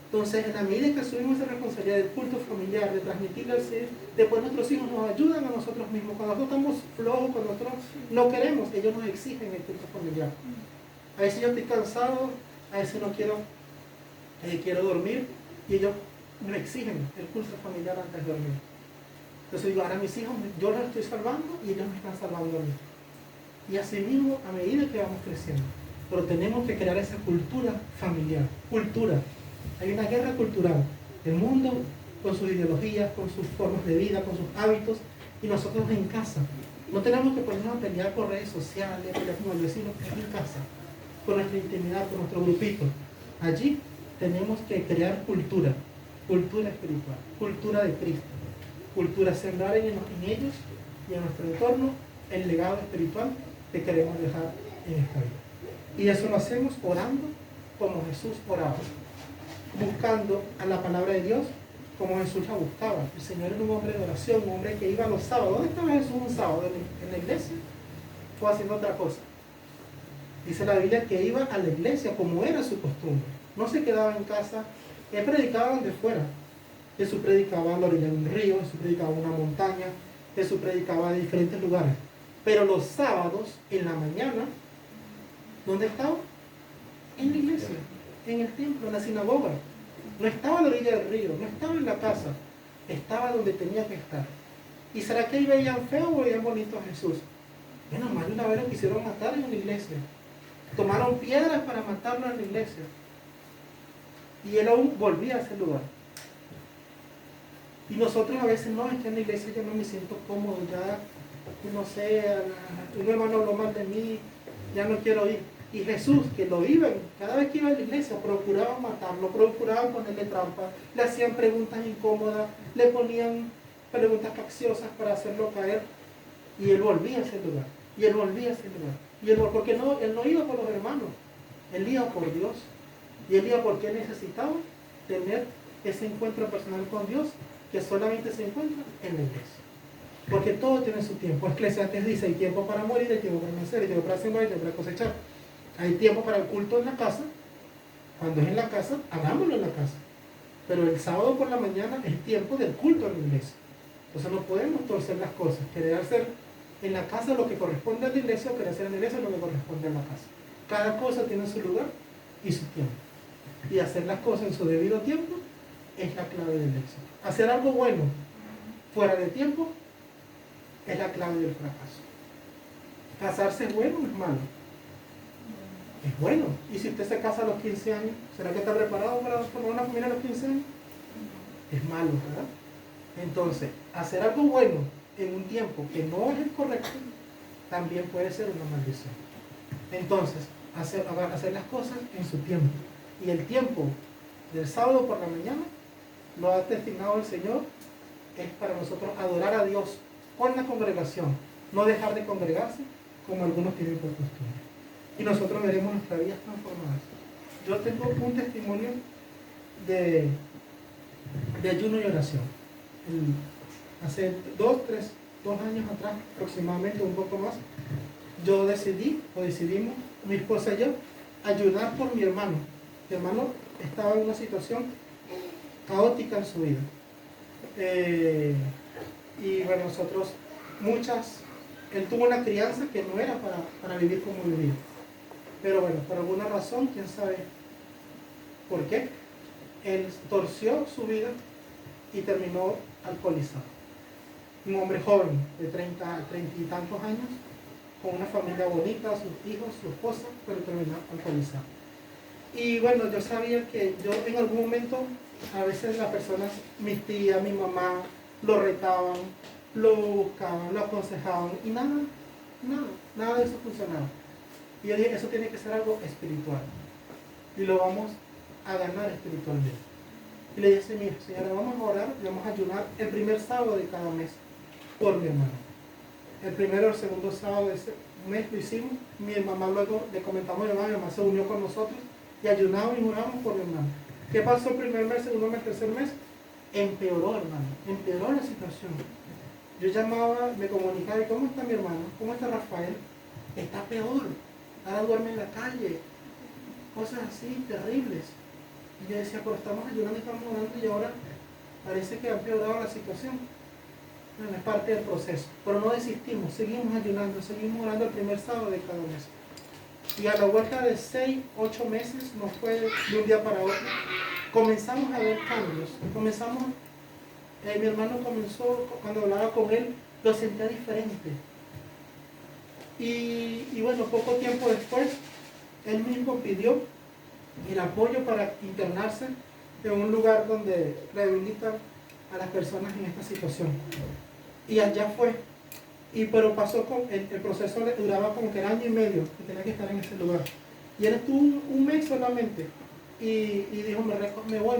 Speaker 2: Entonces, en la medida que asumimos esa responsabilidad del culto familiar, de transmitirle al Señor, después nuestros hijos nos ayudan a nosotros mismos. Cuando nosotros estamos flojos, cuando nosotros no queremos, ellos nos exigen el culto familiar. A veces yo estoy cansado, a veces no quiero dormir, y ellos me exigen el culto familiar antes de dormir. Entonces digo, ahora mis hijos, yo los estoy salvando y ellos me están salvando a mí. Y así mismo, a medida que vamos creciendo. Pero tenemos que crear esa cultura familiar. Cultura. Hay una guerra cultural. El mundo con sus ideologías, con sus formas de vida, con sus hábitos, y nosotros en casa. No tenemos que ponernos a pelear por redes sociales, pelear con el vecino, es en casa. Con nuestra intimidad, con nuestro grupito. Allí tenemos que crear cultura. Cultura espiritual, cultura de Cristo, cultura, sembrar en ellos y en nuestro entorno el legado espiritual que queremos dejar en esta vida. Y eso lo hacemos orando como Jesús oraba, buscando a la palabra de Dios como Jesús la buscaba. El Señor era un hombre de oración, un hombre que iba los sábados. ¿Dónde estaba Jesús un sábado? ¿En la iglesia? ¿O haciendo otra cosa? Dice la Biblia que iba a la iglesia como era su costumbre. No se quedaba en casa. Él predicaba donde fuera. Jesús predicaba a la orilla de un río, Jesús predicaba en una montaña, Jesús predicaba en diferentes lugares. Pero los sábados, en la mañana, ¿dónde estaba? En la iglesia, en el templo, en la sinagoga. No estaba a la orilla del río, no estaba en la casa, estaba donde tenía que estar. ¿Y será que ahí veían feo o veían bonito a Jesús? Bueno, más de una vez lo quisieron matar en la iglesia. Tomaron piedras para matarlo en la iglesia. Y él aún volvía a ese lugar. Y nosotros a veces no, es que en la iglesia yo no me siento cómodo, ya, no sé, un hermano habló mal de mí, ya no quiero ir. Y Jesús, que lo iba, cada vez que iba a la iglesia, procuraban matarlo, procuraban ponerle trampa, le hacían preguntas incómodas, le ponían preguntas capciosas para hacerlo caer. Y él volvía a ese lugar, y él volvía a ese lugar. Y él, porque no, él no iba por los hermanos, él iba por Dios. Y él iba porque él necesitaba tener ese encuentro personal con Dios, que solamente se encuentra en la iglesia. Porque todo tiene su tiempo. Eclesiastés dice, hay tiempo para morir, hay tiempo para nacer, hay tiempo para sembrar, hay tiempo para cosechar. Hay tiempo para el culto en la casa. Cuando es en la casa, hagámoslo en la casa. Pero el sábado por la mañana es tiempo del culto en la iglesia. Entonces no podemos torcer las cosas. Querer hacer en la casa lo que corresponde a la iglesia o querer hacer en la iglesia lo que corresponde a la casa. Cada cosa tiene su lugar y su tiempo. Y hacer las cosas en su debido tiempo es la clave del éxito. Hacer algo bueno fuera de tiempo es la clave del fracaso. Casarse es bueno o es malo. Es bueno. Y si usted se casa a los 15 años, ¿será que está preparado para formar una familia a los 15 años? Es malo, ¿verdad? Entonces, hacer algo bueno en un tiempo que no es el correcto, también puede ser una maldición. Entonces, hacer las cosas en su tiempo. Y el tiempo del sábado por la mañana lo ha destinado el Señor, es para nosotros adorar a Dios con la congregación, no dejar de congregarse como algunos tienen por costumbre. Y nosotros veremos nuestras vidas transformadas. Yo tengo un testimonio de ayuno y oración. Hace 2 años atrás, aproximadamente, un poco más, yo decidimos, mi esposa y yo, ayunar por mi hermano. Mi hermano estaba en una situación caótica en su vida. Y bueno, nosotros, él tuvo una crianza que no era para vivir como vivía. Pero bueno, por alguna razón, quién sabe por qué, él torció su vida y terminó alcoholizado. Un hombre joven, de 30 y tantos años, con una familia bonita, sus hijos, su esposa, pero terminó alcoholizado. Y bueno, yo sabía que yo en algún momento, a veces las personas, mis tías, mi mamá, lo retaban, lo buscaban, lo aconsejaban, y nada de eso funcionaba. Y yo dije, eso tiene que ser algo espiritual. Y lo vamos a ganar espiritualmente. Y le dije, mira, señora, vamos a orar y vamos a ayunar el primer sábado de cada mes por mi hermano. El primero o el segundo sábado de ese mes lo hicimos. Mi mamá luego le comentamos a mi mamá se unió con nosotros y ayunamos y oramos por mi hermano. ¿Qué pasó el primer mes, segundo mes, tercer mes? Empeoró, hermano, empeoró la situación. Yo llamaba, me comunicaba, ¿y cómo está mi hermano? ¿Cómo está Rafael? Está peor, ahora duerme en la calle, cosas así terribles. Y yo decía, pero estamos ayudando, estamos orando y ahora parece que ha empeorado la situación. Bueno, es parte del proceso, pero no desistimos, seguimos ayunando, seguimos orando el primer sábado de cada mes. Y a la vuelta de 6, 8 meses, no fue de un día para otro, comenzamos a ver cambios. Mi hermano comenzó, cuando hablaba con él, lo sentía diferente. Y bueno, poco tiempo después, él mismo pidió el apoyo para internarse en un lugar donde rehabilitan a las personas en esta situación. Y allá fue. Pero pasó con el proceso, duraba como que el año y medio que tenía que estar en ese lugar. Y él estuvo un mes solamente. Y dijo, me voy.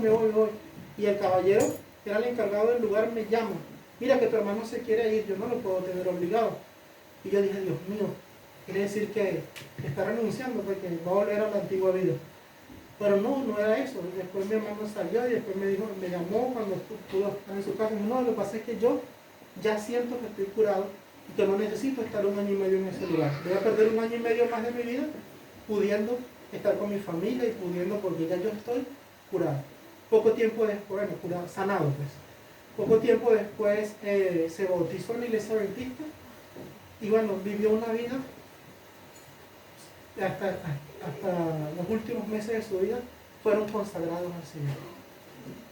Speaker 2: Y el caballero, que era el encargado del lugar, me llama. Mira que tu hermano se quiere ir, yo no lo puedo tener obligado. Y yo dije, Dios mío, quiere decir que está renunciando porque va a volver a la antigua vida. Pero no era eso. Después mi hermano salió y después me llamó cuando pudo estar en su casa. Y me dijo, no, lo que pasa es que yo ya siento que estoy curado y que no necesito estar 1 año y medio en ese lugar. Voy a perder 1 año y medio más de mi vida pudiendo estar con mi familia y pudiendo, porque ya yo estoy curado. Poco tiempo después, bueno, curado, sanado pues. Poco tiempo después se bautizó en la iglesia adventista y bueno, vivió una vida hasta los últimos meses de su vida fueron consagrados al Señor.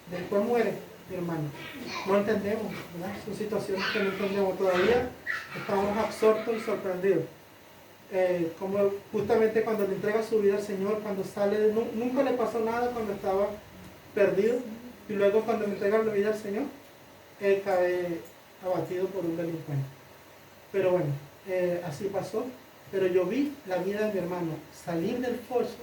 Speaker 2: Después muere mi hermano. No entendemos, ¿verdad? Son situaciones que no entendemos todavía. Estamos absortos y sorprendidos. Como justamente cuando le entrega su vida al Señor, cuando sale, nunca le pasó nada cuando estaba perdido, y luego cuando le entrega la vida al Señor, él cae abatido por un delincuente. Pero bueno, así pasó. Pero yo vi la vida de mi hermano salir del foso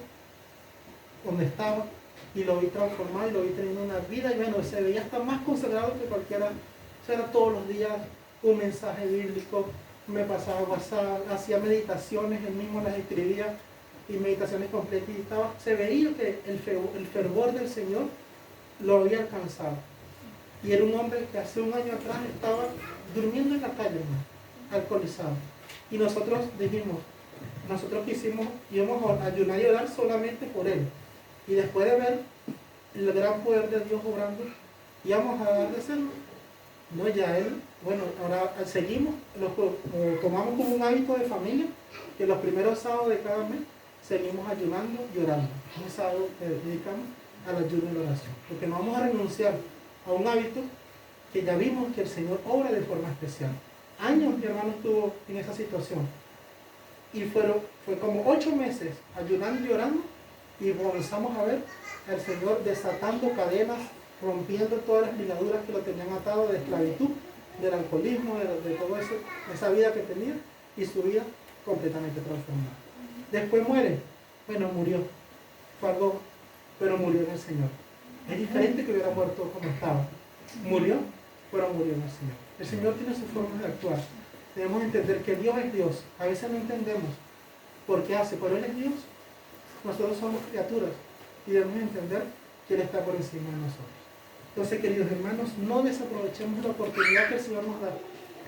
Speaker 2: donde estaba y lo vi transformado y lo vi teniendo una vida, y bueno, se veía hasta más consagrado que cualquiera. O sea, era todos los días un mensaje bíblico, me pasaba WhatsApp, hacía meditaciones, él mismo las escribía y meditaciones completas, y se veía que el fervor del Señor lo había alcanzado. Y era un hombre que hace 1 año atrás estaba durmiendo en la calle, hermano, alcoholizado. Y nosotros dijimos, nosotros íbamos a ayunar y orar solamente por él. Y después de ver el gran poder de Dios obrando, íbamos a dar de hacerlo. No, ya él, bueno, ahora seguimos, lo tomamos como un hábito de familia, que los primeros sábados de cada mes seguimos ayunando y orando. Un sábado que dedicamos al ayuno y la oración. Porque no vamos a renunciar a un hábito que ya vimos que el Señor obra de forma especial. Años mi hermano estuvo en esa situación y fue como 8 meses ayunando y orando, y comenzamos a ver al Señor desatando cadenas, rompiendo todas las ligaduras que lo tenían atado de esclavitud, del alcoholismo, de todo eso, de esa vida que tenía, y su vida completamente transformada. Después muere, bueno, murió, fue algo, pero murió en el Señor. Es diferente que hubiera muerto como estaba. Murió, pero murió en el Señor. El Señor tiene su forma de actuar. Debemos entender que Dios es Dios. A veces no entendemos por qué hace, pero Él es Dios. Nosotros somos criaturas y debemos entender que Él está por encima de nosotros. Entonces, queridos hermanos, no desaprovechemos la oportunidad que el Señor nos da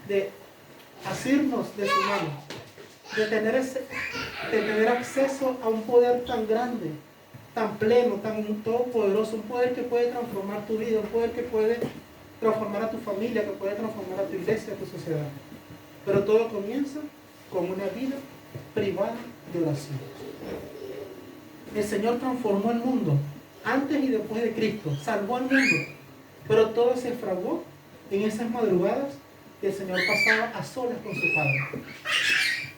Speaker 2: de asirnos de su mano, de tener acceso a un poder tan grande, tan pleno, tan todopoderoso, un poder que puede transformar tu vida, un poder que puede transformar a tu familia, que puede transformar a tu iglesia, a tu sociedad. Pero todo comienza con una vida privada de oración. El Señor transformó el mundo antes y después de Cristo, salvó al mundo, pero todo se fraguó en esas madrugadas que el Señor pasaba a solas con su Padre.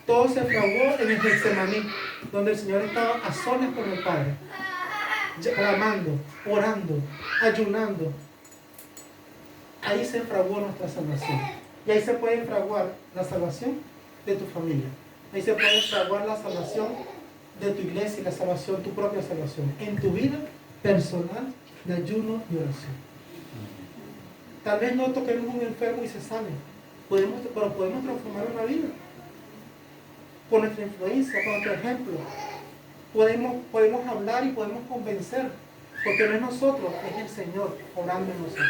Speaker 2: Todo se fraguó en el Getsemaní, donde el Señor estaba a solas con el Padre, clamando, orando, ayunando. Ahí se fraguó nuestra salvación. Y ahí se puede fraguar la salvación de tu familia. Ahí se puede fraguar la salvación de tu iglesia y la salvación, tu propia salvación, en tu vida personal de ayuno y oración. Tal vez no toquemos un enfermo y se sane, pero podemos transformar una vida. Con nuestra influencia, con nuestro ejemplo. Podemos hablar y podemos convencer, porque no es nosotros, es el Señor orando en nosotros.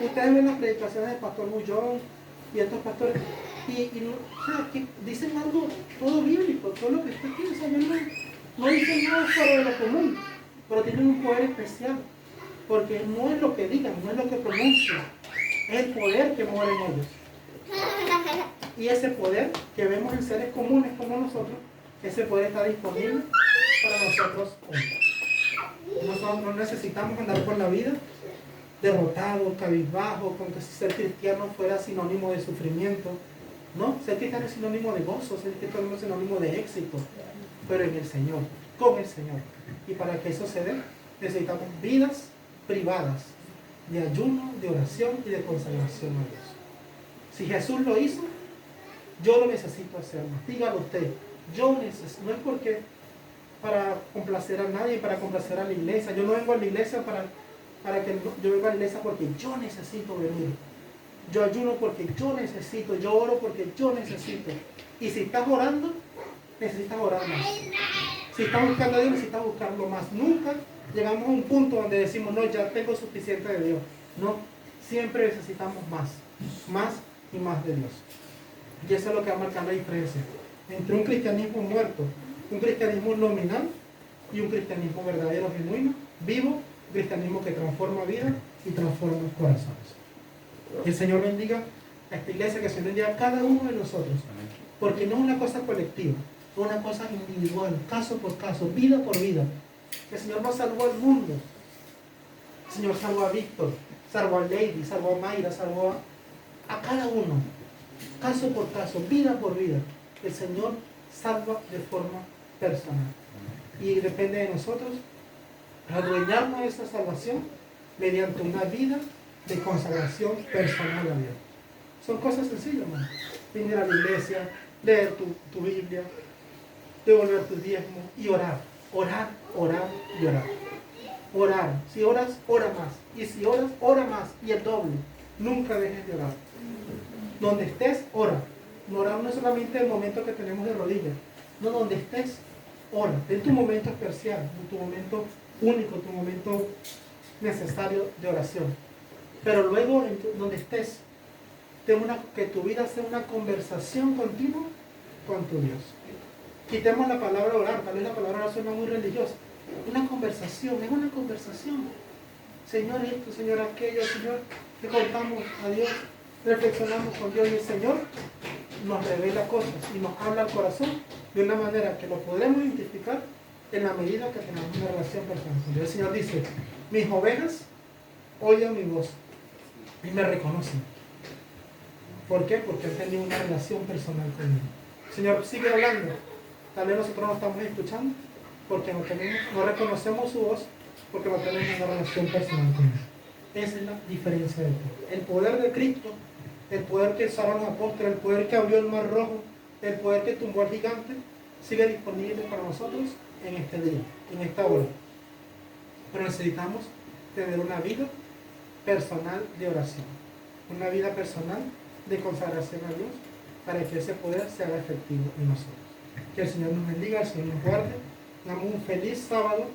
Speaker 2: Ustedes ven las predicaciones del pastor Bullón y estos pastores, o sea, que dicen algo todo bíblico, todo lo que está aquí. O sea, no dicen nada fuera de lo común, pero tienen un poder especial, porque no es lo que digan, no es lo que pronuncian, es el poder que mueve en ellos. Y ese poder que vemos en seres comunes como nosotros, ese poder está disponible para nosotros hoy. Nosotros no necesitamos andar por la vida derrotado, cabizbajo, con que ser cristiano fuera sinónimo de sufrimiento. No, ser cristiano es sinónimo de gozo, ser cristiano es sinónimo de éxito, pero en el Señor, con el Señor. Y para que eso se dé, necesitamos vidas privadas de ayuno, de oración y de consagración a Dios. Si Jesús lo hizo, yo lo necesito hacer. Dígalo usted, yo necesito, no es porque para complacer a nadie, para complacer a la iglesia. Yo no vengo a la iglesia yo vengo a la iglesia porque yo necesito venir. Yo ayuno porque yo necesito, yo oro porque yo necesito. Y si estás orando, necesitas orar más. Si estás buscando a Dios, necesitas buscarlo más. Nunca llegamos a un punto donde decimos, no, ya tengo suficiente de Dios. No, siempre necesitamos más y más de Dios. Y eso es lo que va a marcar la diferencia entre un cristianismo muerto, un cristianismo nominal y un cristianismo verdadero, genuino, vivo, un cristianismo que transforma vidas y transforma corazones. Que el Señor bendiga a esta iglesia, que el Señor bendiga a cada uno de nosotros, porque no es una cosa colectiva, es una cosa individual, caso por caso, vida por vida. El Señor no salvó al mundo, el Señor salvó a Víctor, salvó a Lady, salvó a Mayra, salvó a cada uno, caso por caso, vida por vida. El Señor salva de forma personal. Y depende de nosotros adueñarnos de esa salvación mediante una vida de consagración personal a Dios. Son cosas sencillas, hermano. Venir a la iglesia, leer tu Biblia, devolver tu diezmo y orar. Orar y orar. Orar. Si oras, ora más. Y si oras, ora más. Y el doble. Nunca dejes de orar. Donde estés, ora. No orar no es solamente el momento que tenemos de rodillas. No, donde estés, ora. En tu momento especial, en tu momento único, tu momento necesario de oración. Pero luego, donde estés, que tu vida sea una conversación continua con tu Dios. Quitemos la palabra orar, tal vez la palabra orar suena muy religiosa. Una conversación, es una conversación. Señor esto, Señor aquello, Señor, le contamos a Dios, reflexionamos con Dios y el Señor nos revela cosas y nos habla al corazón de una manera que lo podemos identificar en la medida que tengamos una relación personal con Dios. El Señor dice, mis ovejas oyen mi voz y me reconocen. ¿Por qué? Porque han tenido una relación personal conmigo. El Señor sigue hablando. Tal vez nosotros no estamos escuchando porque no reconocemos su voz, porque no tenemos una relación personal con Él. Esa es la diferencia de todo. El poder de Cristo, el poder que usaron los apóstoles, el poder que abrió el mar rojo, el poder que tumbó al gigante, sigue disponible para nosotros en este día, en esta hora. Pero necesitamos tener una vida personal de oración, una vida personal de consagración a Dios, para que ese poder sea efectivo en nosotros. Que el Señor nos bendiga, el Señor nos guarde. Damos un feliz sábado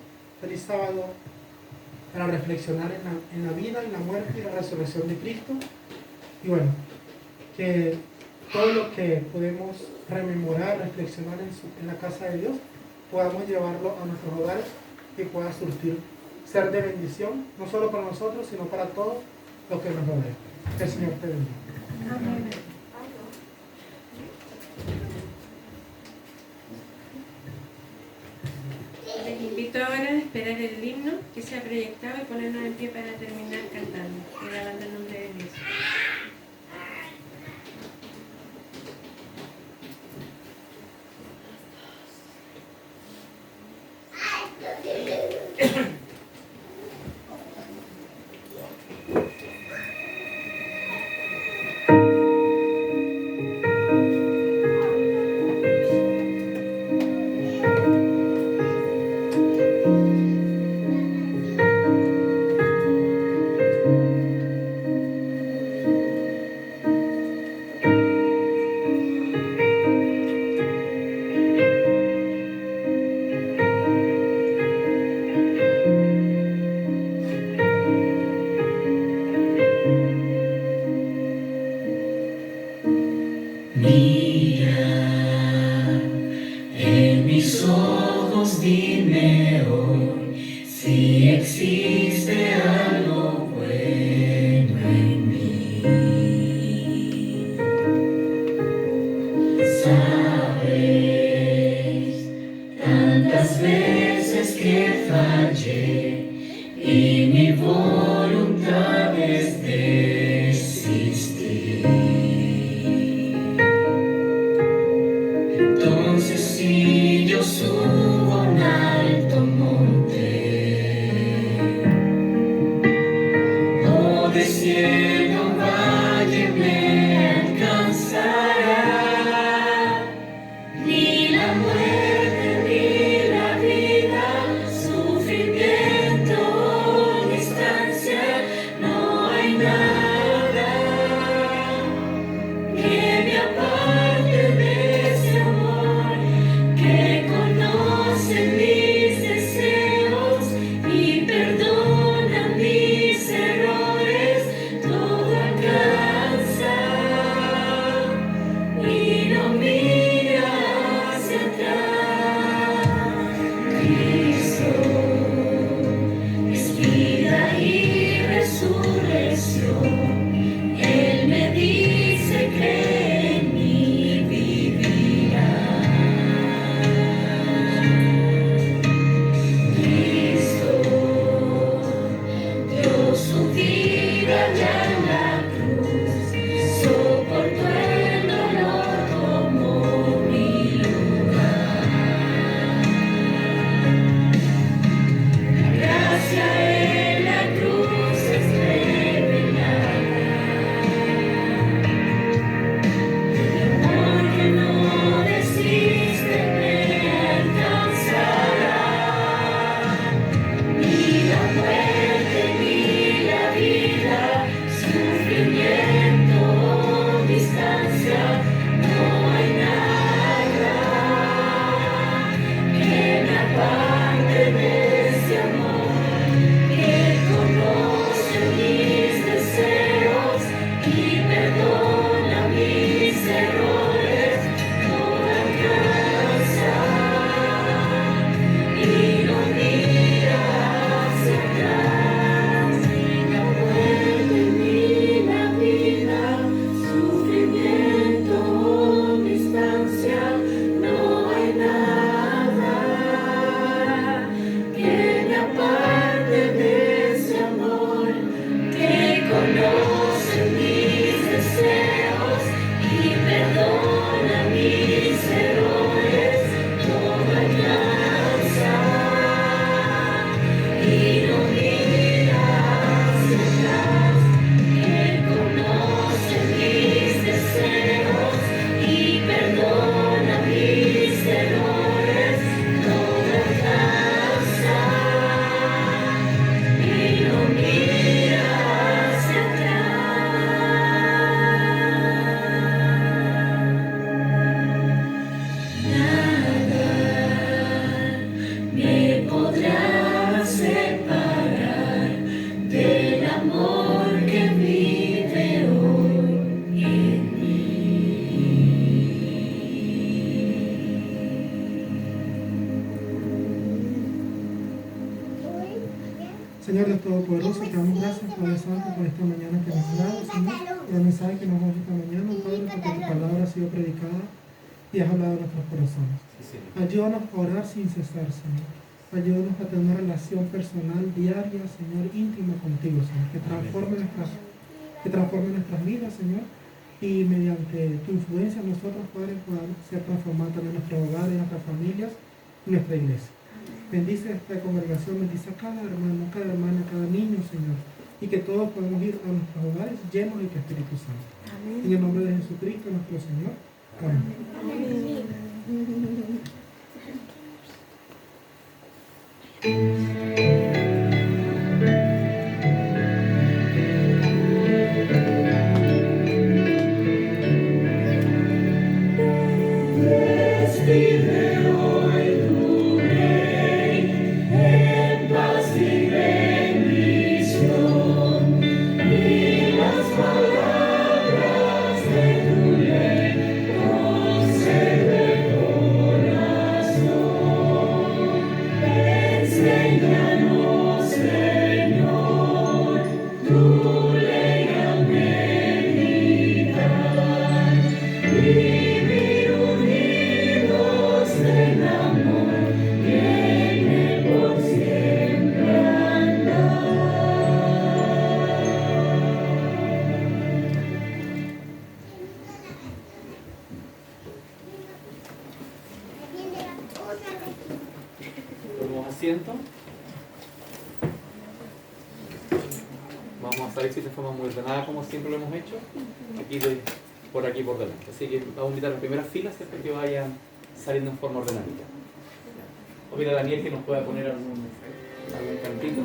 Speaker 2: para reflexionar en la vida, en la muerte y la resurrección de Cristo. Y bueno, que todo lo que podemos rememorar, reflexionar en la casa de Dios, podamos llevarlo a nuestros hogares y pueda ser de bendición, no solo para nosotros, sino para todos los que nos rodean. Que el Señor te bendiga.
Speaker 3: Amén. Les invito ahora a esperar el himno que se ha proyectado y ponernos en pie para terminar cantando y alabando el nombre de Dios.
Speaker 8: Conoce
Speaker 2: Todopoderoso, te damos gracias, Padre Santo, por esta mañana que nos has dado, Señor, por el mensaje que nos has dado esta mañana, Padre, porque tu palabra ha sido predicada y has hablado a nuestros corazones. Ayúdanos a orar sin cesar, Señor. Ayúdanos a tener una relación personal, diaria, Señor, íntima contigo, Señor, que transforme nuestras vidas, Señor, y mediante tu influencia nosotros, Padre, podamos ser transformados también en nuestros hogares, en nuestras familias, en nuestra iglesia. Bendice esta congregación, bendice a cada hermano, cada hermana, cada niño, Señor, y que todos podamos ir a nuestros hogares llenos de tu Espíritu Santo. Amén. En el nombre de Jesucristo, nuestro Señor. Amén. Amén.
Speaker 8: Asiento. Vamos a salir de forma muy ordenada como siempre lo hemos hecho, por aquí por delante. Así que vamos a invitar a las primeras filas que vayan saliendo en forma ordenadita. O mira a Daniel que nos pueda poner algún cantito.